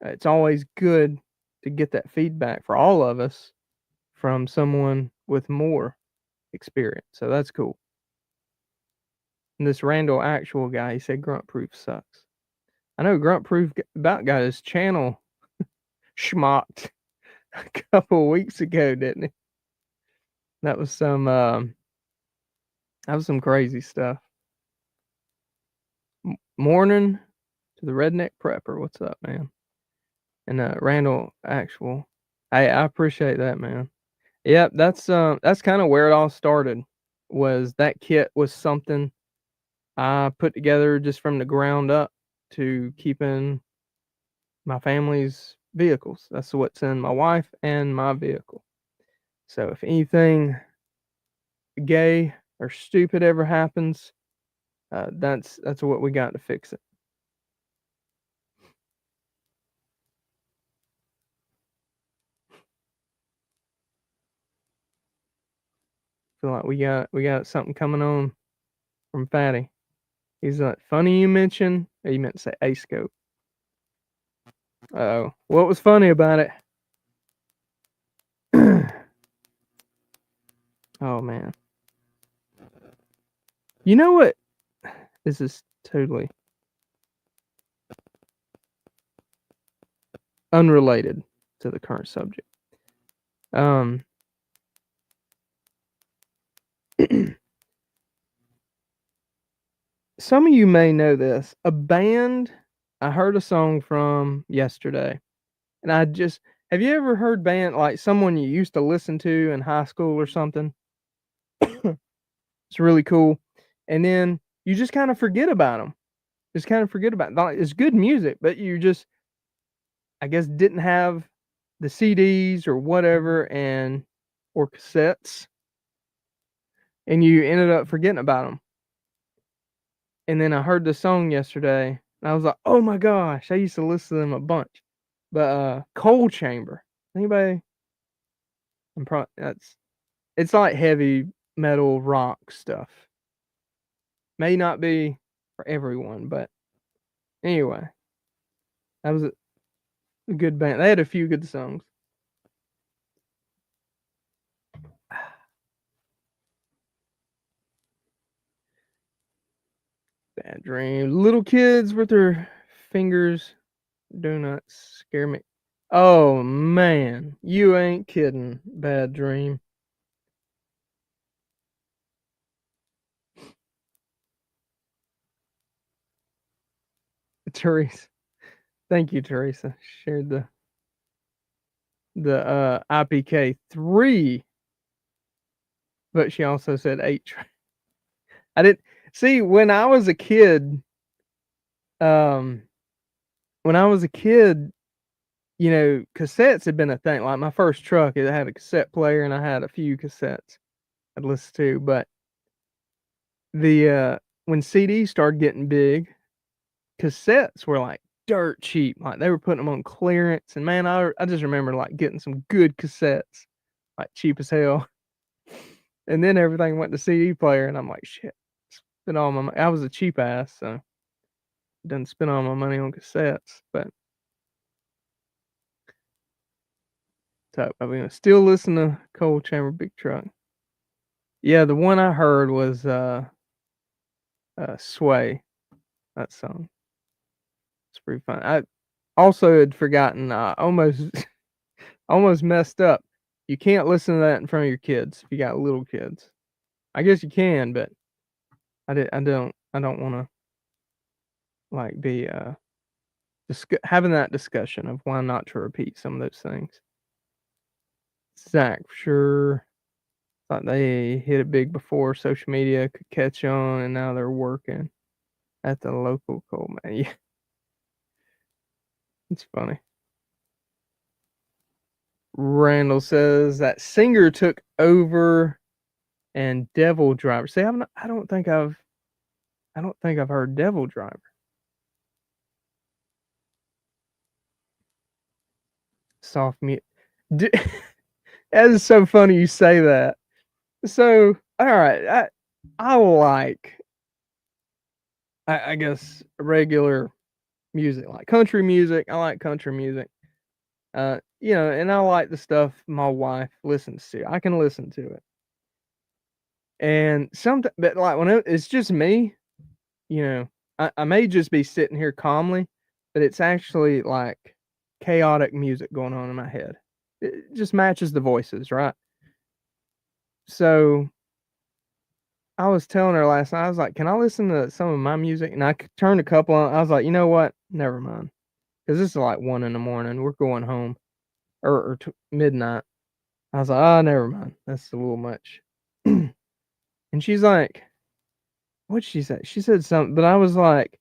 it's always good to get that feedback for all of us from someone with more experience. So that's cool. And this Randall Actual guy, he said Grunt Proof sucks. I know Grunt Proof about got his channel schmocked a couple weeks ago, didn't he? That was some crazy stuff. Morning to the redneck prepper. What's up, man? And Randall Actual. Hey, I appreciate that, man. Yep, that's kind of where it all started. Was that kit was something I put together just from the ground up to keeping my family's vehicles. That's what's in my wife and my vehicle. So if anything gay or stupid ever happens, that's what we got to fix it. Feel like we got something coming on from Fatty. He's like, funny you mention. Or you meant to say A scope. Oh, what was funny about it? Oh man. You know what? This is totally unrelated to the current subject. Um, some of you may know this. A band I heard a song from yesterday, and have you ever heard band like someone you used to listen to in high school or something? It's really cool, and then you just kind of forget about them. Just kind of forget about like, it's good music, but you just I guess didn't have the CDs or whatever or cassettes, and you ended up forgetting about them. And then I heard the song yesterday, and I was like, "Oh my gosh, I used to listen to them a bunch." But Coal Chamber, anybody? It's like heavy metal rock stuff. May not be for everyone, but anyway, that was a good band. They had a few good songs. Bad dream. Little kids with their fingers do not scare me. Oh man, you ain't kidding. Bad dream. Teresa. Thank you, Teresa. Shared the IPK 3, but she also said 8. I didn't see when I was a kid. Um, when I was a kid, cassettes had been a thing. Like my first truck, it had a cassette player, and I had a few cassettes I'd listen to. But when CDs started getting big, cassettes were like dirt cheap. Like they were putting them on clearance, and man, I just remember like getting some good cassettes, like cheap as hell. And then everything went to CD player, and I'm like, shit, spent all my money. I was a cheap ass, so didn't spend all my money on cassettes. But so I mean, still listen to Coal Chamber Big Truck. Yeah, the one I heard was Sway. That song. It's pretty fun. I also had forgotten. Almost almost messed up. You can't listen to that in front of your kids if you got little kids. I guess you can, but I don't want to like be having that discussion of why not to repeat some of those things. Zach, for sure. Thought they hit it big before social media could catch on, and now they're working at the local coal mine. Yeah, it's funny. Randall says that Singer took over and Devil Driver. See, I don't think I've heard Devil Driver. Soft mute. That is so funny you say that. So, all right, I like, I guess, regular music, like country music. I like country music. And I like the stuff my wife listens to. I can listen to it. And sometimes, but like when it's just me, I may just be sitting here calmly, but it's actually like chaotic music going on in my head. It just matches the voices, right? So I was telling her last night, I was like, "Can I listen to some of my music?" And I turned a couple on. I was like, "You know what? Never mind," because this is like 1 in the morning. We're going home, or midnight. I was like, "Oh, never mind. That's a little much." And she's like, "What'd she say?" She said something, but I was like,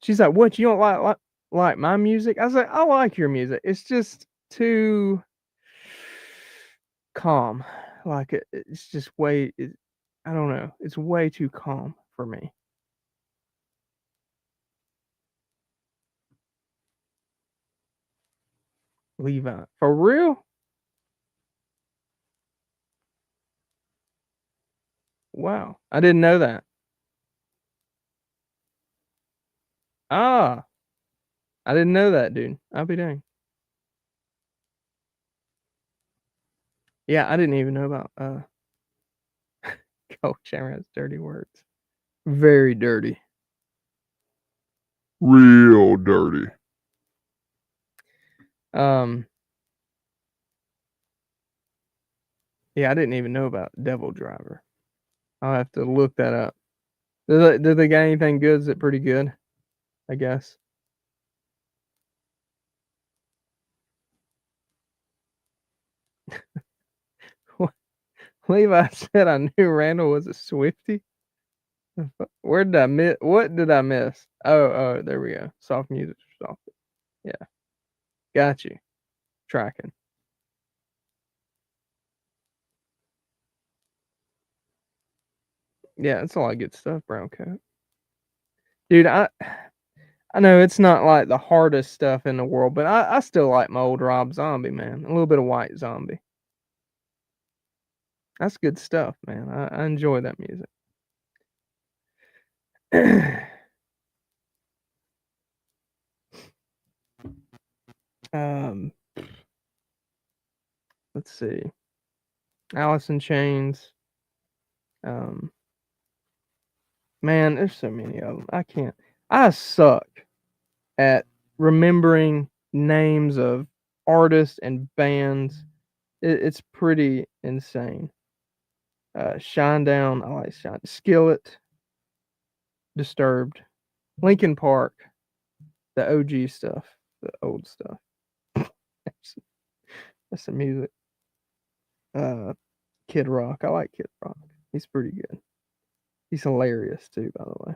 she's like, "What? You don't like my music?" I was like, "I like your music. It's just too calm. Like it's just I don't know. It's way too calm for me." Levi, for real? Wow, I didn't know that. Ah, I didn't know that, dude. I'll be dang. Yeah, I didn't even know about Coach Shamrock's dirty words. Very dirty. Real dirty. Um, yeah, I didn't even know about Devil Driver. I'll have to look that up. Do they got anything good? Is it pretty good? I guess. Levi said I knew Randall was a Swiftie. Where did I miss? What did I miss? Oh, there we go. Soft music, soft. Yeah, got you. Tracking. Yeah, it's a lot of good stuff, Brown Coat. Dude, I know it's not like the hardest stuff in the world, but I still like my old Rob Zombie, man. A little bit of White Zombie. That's good stuff, man. I enjoy that music. um, let's see. Alice in Chains. Um, man, there's so many of them. I can't. I suck at remembering names of artists and bands. It's pretty insane. Shinedown, I like Shine. Skillet, Disturbed, Linkin Park, the OG stuff, the old stuff. that's, that's the music. Uh, Kid Rock, I like Kid Rock. He's pretty good. He's hilarious too, by the way.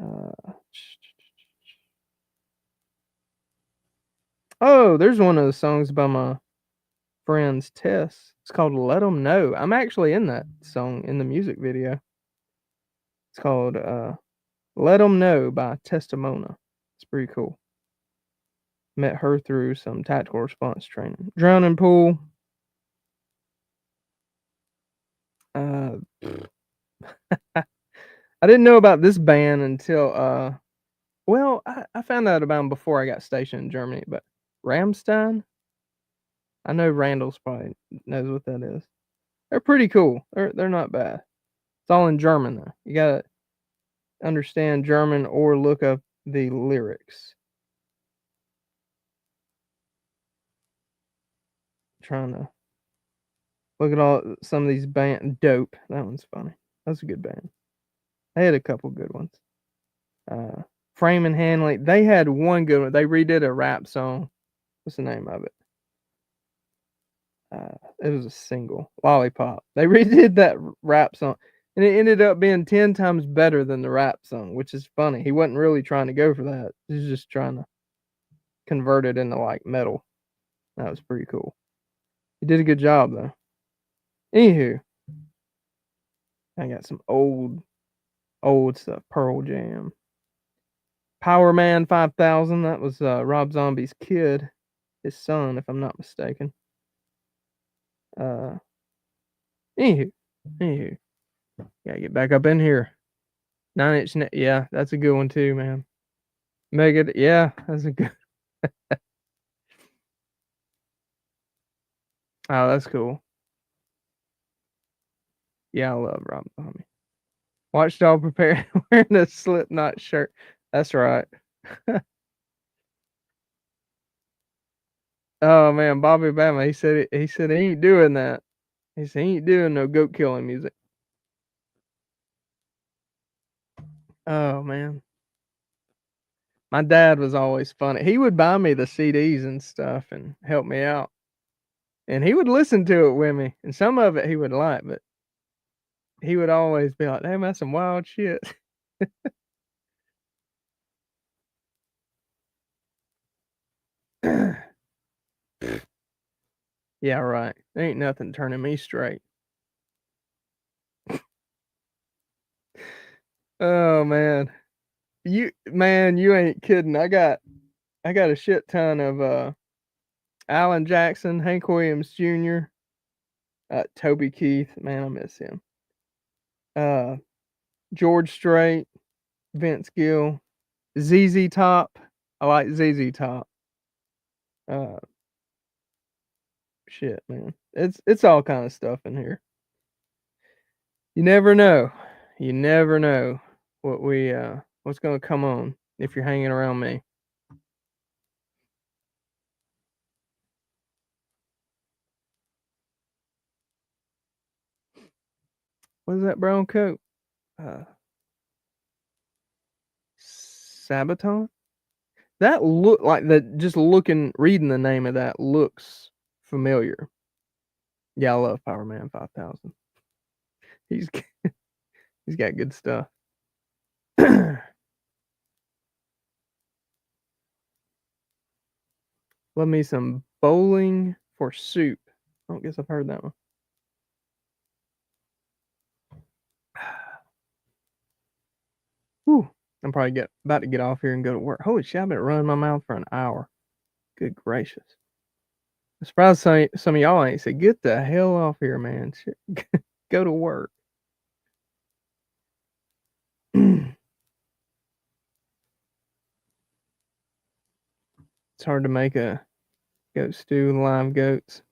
Uh, oh, there's one of the songs by my friend's Tess. It's called "Let 'Em Know." I'm actually in that song in the music video. It's called "Let 'Em Know" by Testimona. It's pretty cool. Met her through some tactical response training. Drowning Pool. Uh, I didn't know about this band until well, I found out about them before I got stationed in Germany, but Ramstein, I know Randall's probably knows what that is. They're pretty cool. They're not bad. It's all in German though. You gotta understand German or look up the lyrics. Trying to look at all some of these band Dope. That one's funny. That's a good band. They had a couple good ones. Uh Frame and Hanley. They had one good one. They redid a rap song. What's the name of it? It was a single, Lollipop. They redid that rap song, and it ended up being 10 times better than the rap song, which is funny. He wasn't really trying to go for that. He was just trying to convert it into like metal. That was pretty cool. He did a good job though. Anywho, I got some old stuff. Pearl Jam. Power Man 5000. That was Rob Zombie's kid, his son, if I'm not mistaken. Anywho, gotta get back up in here. 9 Inch Nails. Yeah, that's a good one too, man. Mega. Yeah, that's a good. Oh, that's cool. Yeah, I love Rob Zombie. Watchdog preparing wearing a Slipknot shirt. That's right. Oh man, Bobby Bama. He said he ain't doing that. He said he ain't doing no goat killing music. Oh man. My dad was always funny. He would buy me the CDs and stuff and help me out. And he would listen to it with me. And some of it he would like, but he would always be like, "Damn, that's some wild shit." Yeah, right. Ain't nothing turning me straight. Oh man. You ain't kidding. I got a shit ton of Alan Jackson, Hank Williams Jr., Toby Keith, man, I miss him. George Strait, Vince Gill, ZZ Top. I like ZZ Top. Uh, shit, man. It's all kind of stuff in here. You never know. You never know what's gonna come on if you're hanging around me. What is that brown coat? Sabaton? That look like that. Just reading the name of that looks familiar. Yeah, I love Power Man 5000. He's he's got good stuff. Love me some Bowling for Soup. I don't guess I've heard that one. Whew. I'm probably about to get off here and go to work. Holy shit, I've been running my mouth for an hour. Good gracious. I'm surprised some of y'all ain't said, get the hell off here, man. Shit. Go to work. It's hard to make a goat stew with live goats.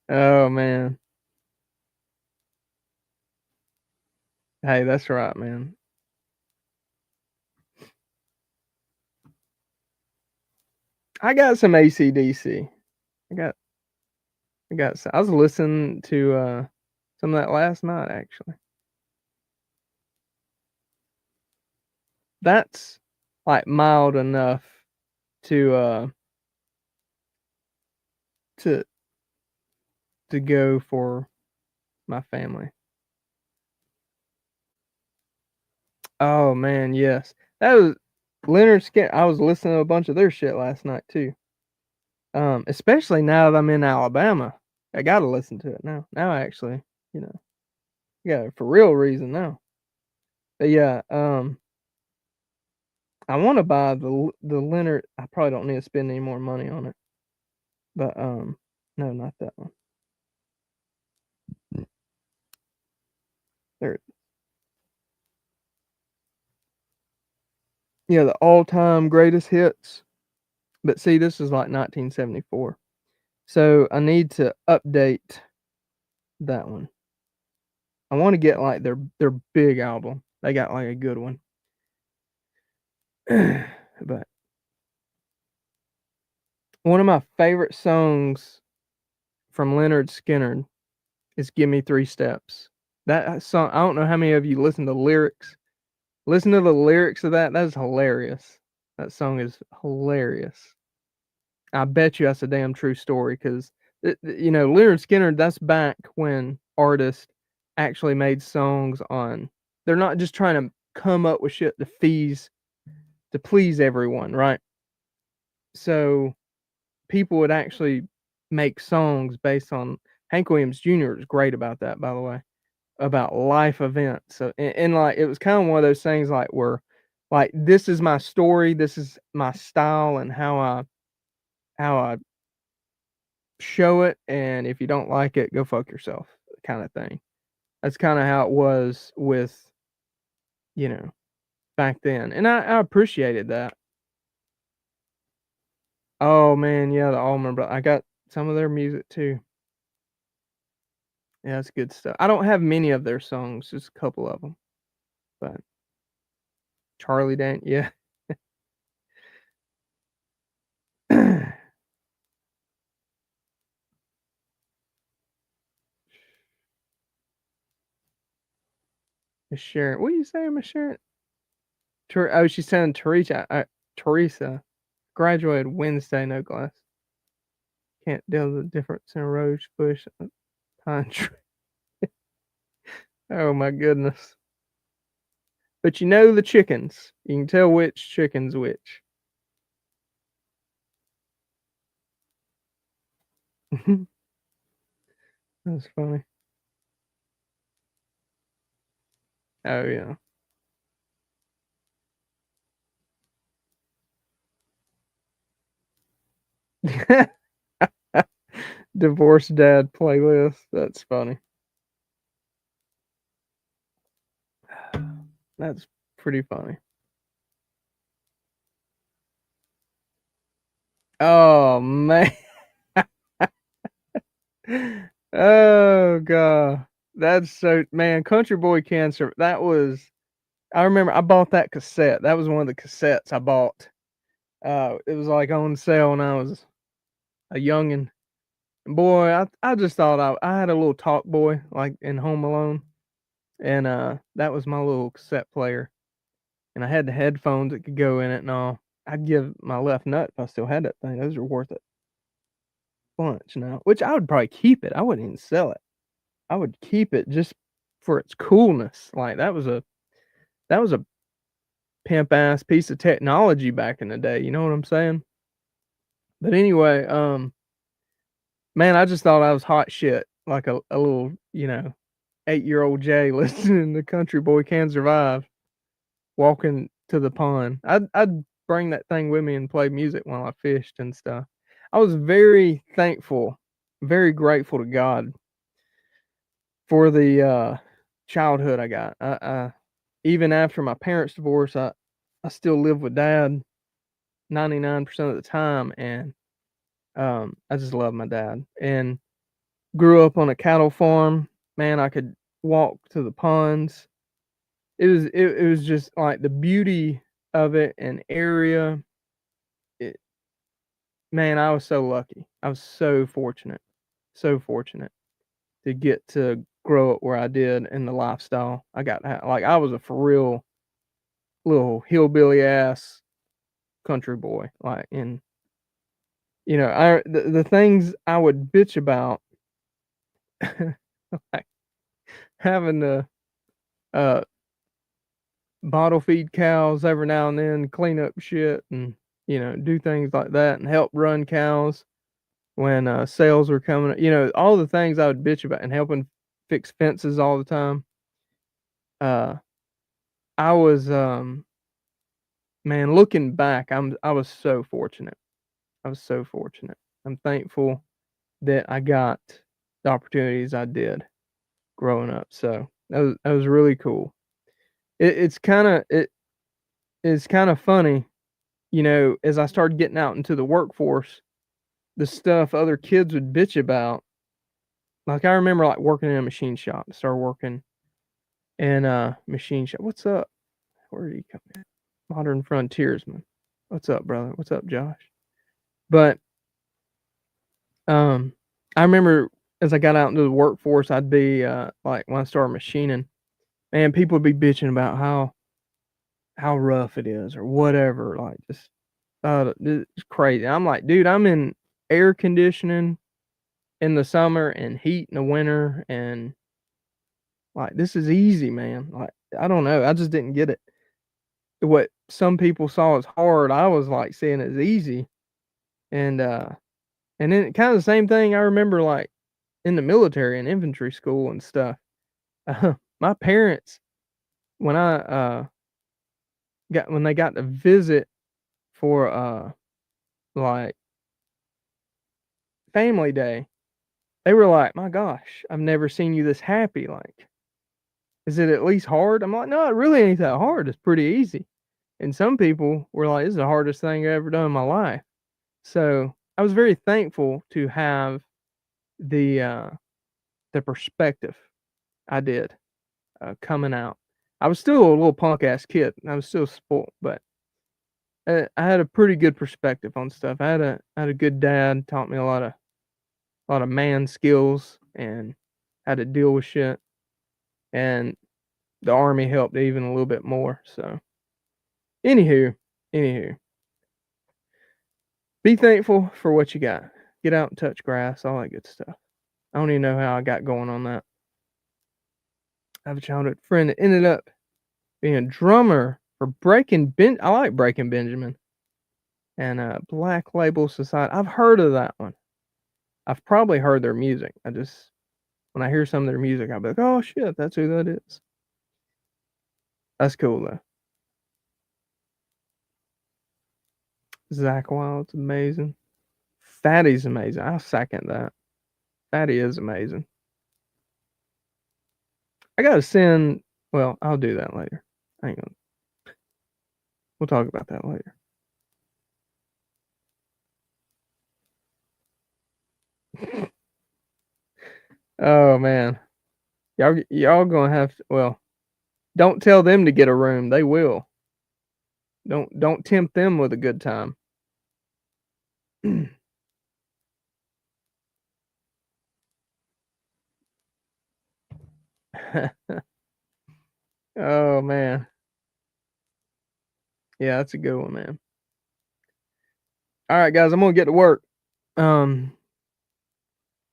Oh man. Hey, that's right, man. I got some AC/DC. I got I was listening to some of that last night actually. That's like mild enough to to go for my family. Oh man, yes. That was Leonard Skinner. I was listening to a bunch of their shit last night too. Especially now that I'm in Alabama. I gotta listen to it now. Now actually, you know, yeah, for real reason now. But yeah, I want to buy the Leonard. I probably don't need to spend any more money on it. But no, not that one. There. Yeah, the all-time greatest hits. But see, this is like 1974. So I need to update that one. I want to get like their big album. They got like a good one. But One of my favorite songs from Leonard Skinner is "Give Me 3 Steps." That song, I don't know how many of you listen to lyrics. Listen to the lyrics of that. That is hilarious. That song is hilarious. I bet you that's a damn true story because, Leonard Skinner, that's back when artists actually made songs on. They're not just trying to come up with shit to please everyone, right? So people would actually make songs based on. Hank Williams Jr. is great about that, by the way, about life events. So, and like it was kind of one of those things like where, like, this is my story, this is my style, and how I show it, and if you don't like it, go fuck yourself, kind of thing. That's kind of how it was with, you know, back then, and I appreciated that. Oh man, yeah, the Allman Brothers. I got some of their music too. Yeah, that's good stuff. I don't have many of their songs, just a couple of them. But Charlie Dan, yeah. Miss Sharon, what are you saying, Miss Sharon? Oh, she's saying Teresa graduated Wednesday, no glass. Can't tell the difference in a rose bush and a pine tree. Oh my goodness. But you know the chickens. You can tell which chicken's which. That's funny. Oh yeah. Divorced dad playlist. That's funny. That's pretty funny. Oh man. Oh god. That's so man, Country Boy Cancer. That was I remember I bought that cassette. That was one of the cassettes I bought. It was like on sale when I was a youngin'. Boy, I just thought I had a little talk boy like in Home Alone, and that was my little cassette player, and I had the headphones that could go in it and all. I'd give my left nut if I still had that thing. Those are worth it bunch now. Which I would probably keep it. I wouldn't even sell it. I would keep it just for its coolness. Like that was a pimp ass piece of technology back in the day. You know what I'm saying? But anyway, man, I just thought I was hot shit, like a little, 8-year-old Jay listening to Country Boy Can Survive, walking to the pond. I'd bring that thing with me and play music while I fished and stuff. I was very thankful, very grateful to God for the childhood I got. Even after my parents' divorce, I still live with dad 99% of the time, and I just love my dad. And grew up on a cattle farm. Man, I could walk to the ponds. It was just like the beauty of it and area. It, man, I was so lucky. I was so fortunate to get to grow up where I did in the lifestyle I got. Like I was a for real little hillbilly ass country boy. Like, and the things I would bitch about, like having to uh bottle feed cows every now and then, clean up shit, and do things like that, and help run cows when sales were coming. All the things I would bitch about, and helping fix fences all the time. Uh, I was man, looking back, I was so fortunate. I was so fortunate. I'm thankful that I got the opportunities I did growing up. So that was really cool. It's kind of funny, as I started getting out into the workforce, the stuff other kids would bitch about. Like I remember like working in a machine shop. I started working in a machine shop. What's up? Where did he come in? Modern Frontiersman. What's up, brother? What's up, Josh? But I remember as I got out into the workforce, I'd be, like, when I started machining, man, people would be bitching about how rough it is or whatever, like, just, it's crazy. I'm like, "Dude, I'm in air conditioning in the summer and heat in the winter, and, like, this is easy, man." Like, I don't know, I just didn't get it. What some people saw as hard, I was, like, seeing as easy, and, uh and then kinda the same thing I remember, like, in the military and infantry school and stuff. My parents, when I, when they got to visit for, like, family day, they were like, "My gosh, I've never seen you this happy, like, is it at least hard?" I'm like, "No, it really ain't that hard, it's pretty easy." And some people were like, "This is the hardest thing I've ever done in my life." So, I was very thankful to have the, uh, the perspective I did, coming out. I was still a little punk ass kid, I was still spoiled, but I had a pretty good perspective on stuff. I had a good dad, taught me a lot of man skills and how to deal with shit, and the army helped even a little bit more. So, anywho, anywho, be thankful for what you got. Get out and touch grass, all that good stuff. I don't even know how I got going on that. I have a childhood friend that ended up being a drummer for I like Breaking Benjamin and Black Label Society. I've heard of that one. I've probably heard their music. When I hear some of their music, I'll be like, "Oh shit, that's who that is." That's cool though. Zach Wild's amazing. Fatty's amazing. I'll second that. Fatty is amazing. I gotta send. Well, I'll do that later. Hang on. We'll talk about that later. Oh man, y'all gonna have to. Well, don't tell them to get a room. They will. Don't tempt them with a good time. Oh man, yeah, that's a good one, man. All right, guys, I'm gonna get to work. Um,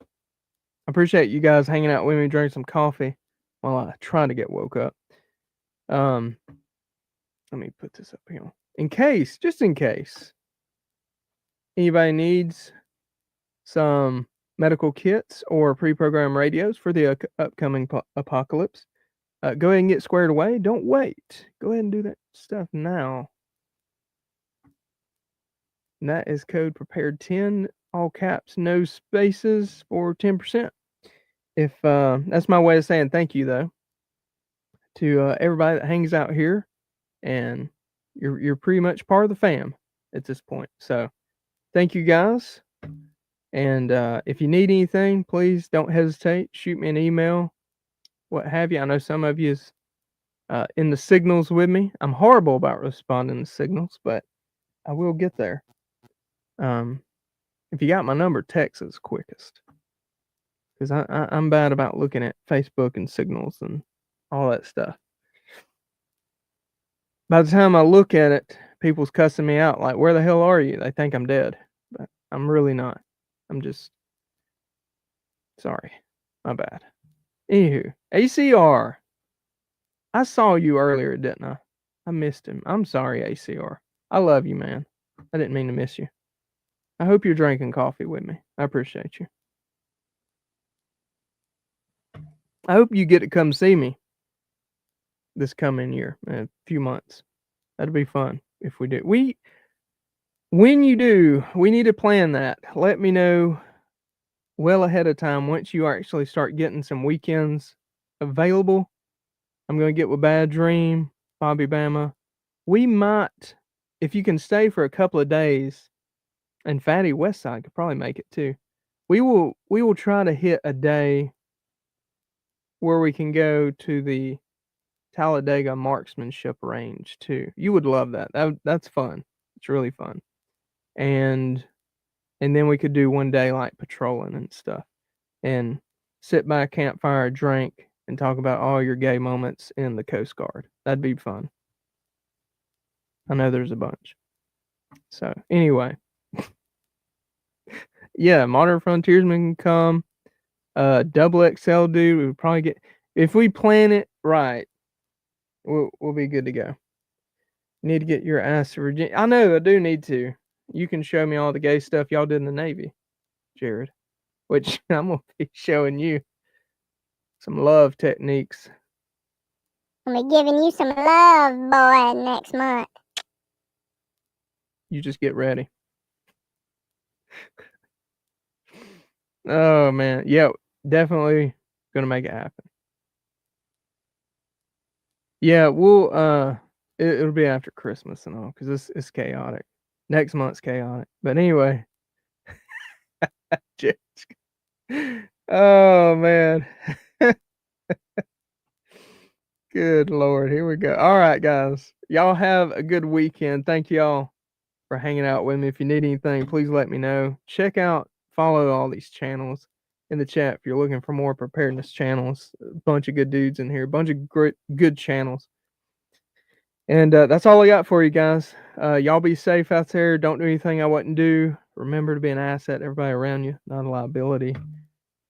I appreciate you guys hanging out with me, drinking some coffee while I try to get woke up. Um, let me put this up here. Just in case, anybody needs some medical kits or pre-programmed radios for the upcoming apocalypse, go ahead and get squared away. Don't wait. Go ahead and do that stuff now. And that is code prepared 10, all caps, no spaces for 10%. If that's my way of saying thank you though to everybody that hangs out here, and you're pretty much part of the fam at this point. So thank you guys, and if you need anything, please don't hesitate. Shoot me an email, what have you. I know some of you is in the signals with me. I'm horrible about responding to signals, but I will get there. If you got my number, text is quickest because I'm bad about looking at Facebook and signals and all that stuff. By the time I look at it, people's cussing me out like, "Where the hell are you?" They think I'm dead, but I'm really not. I'm just sorry. My bad. Anywho, ACR. I saw you earlier, didn't I? I missed him. I'm sorry, ACR. I love you, man. I didn't mean to miss you. I hope you're drinking coffee with me. I appreciate you. I hope you get to come see me this coming year in a few months. That'd be fun if we do. When you do, we need to plan that. Let me know well ahead of time once you actually start getting some weekends available. I'm gonna get with Bad Dream, Bobby Bama. We might, if you can stay for a couple of days, and Fatty Westside could probably make it too. We will try to hit a day where we can go to the Talladega Marksmanship Range too. You would love that. That's fun. It's really fun. And and then we could do one day like patrolling and stuff, and sit by a campfire, drink, and talk about all your gay moments in the Coast Guard. That'd be fun. I know there's a bunch. So anyway, yeah, Modern Frontiersman can come. Double XL dude, we would probably get, if we plan it right, we'll be good to go. Need to get your ass to Virginia. I know I do need to. You can show me all the gay stuff y'all did in the Navy, Jared, which I'm gonna be showing you some love techniques. I'm gonna be giving you some love, boy, next month. You just get ready. Oh man, yeah, definitely gonna make it happen. Yeah, we'll it'll be after Christmas and all because it's chaotic. Next month's chaotic, but anyway. Oh man. Good Lord, here we go. All right, guys, y'all have a good weekend. Thank y'all for hanging out with me. If you need anything, please let me know. Follow all these channels in the chat if you're looking for more preparedness channels. A bunch of good dudes in here, a bunch of great good channels. And that's all I got for you guys. Y'all be safe out there. Don't do anything I wouldn't do. Remember to be an asset to everybody around you, not a liability.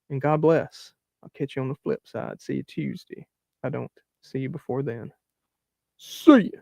And God bless. I'll catch you on the flip side. See you Tuesday. I don't see you before then. See ya.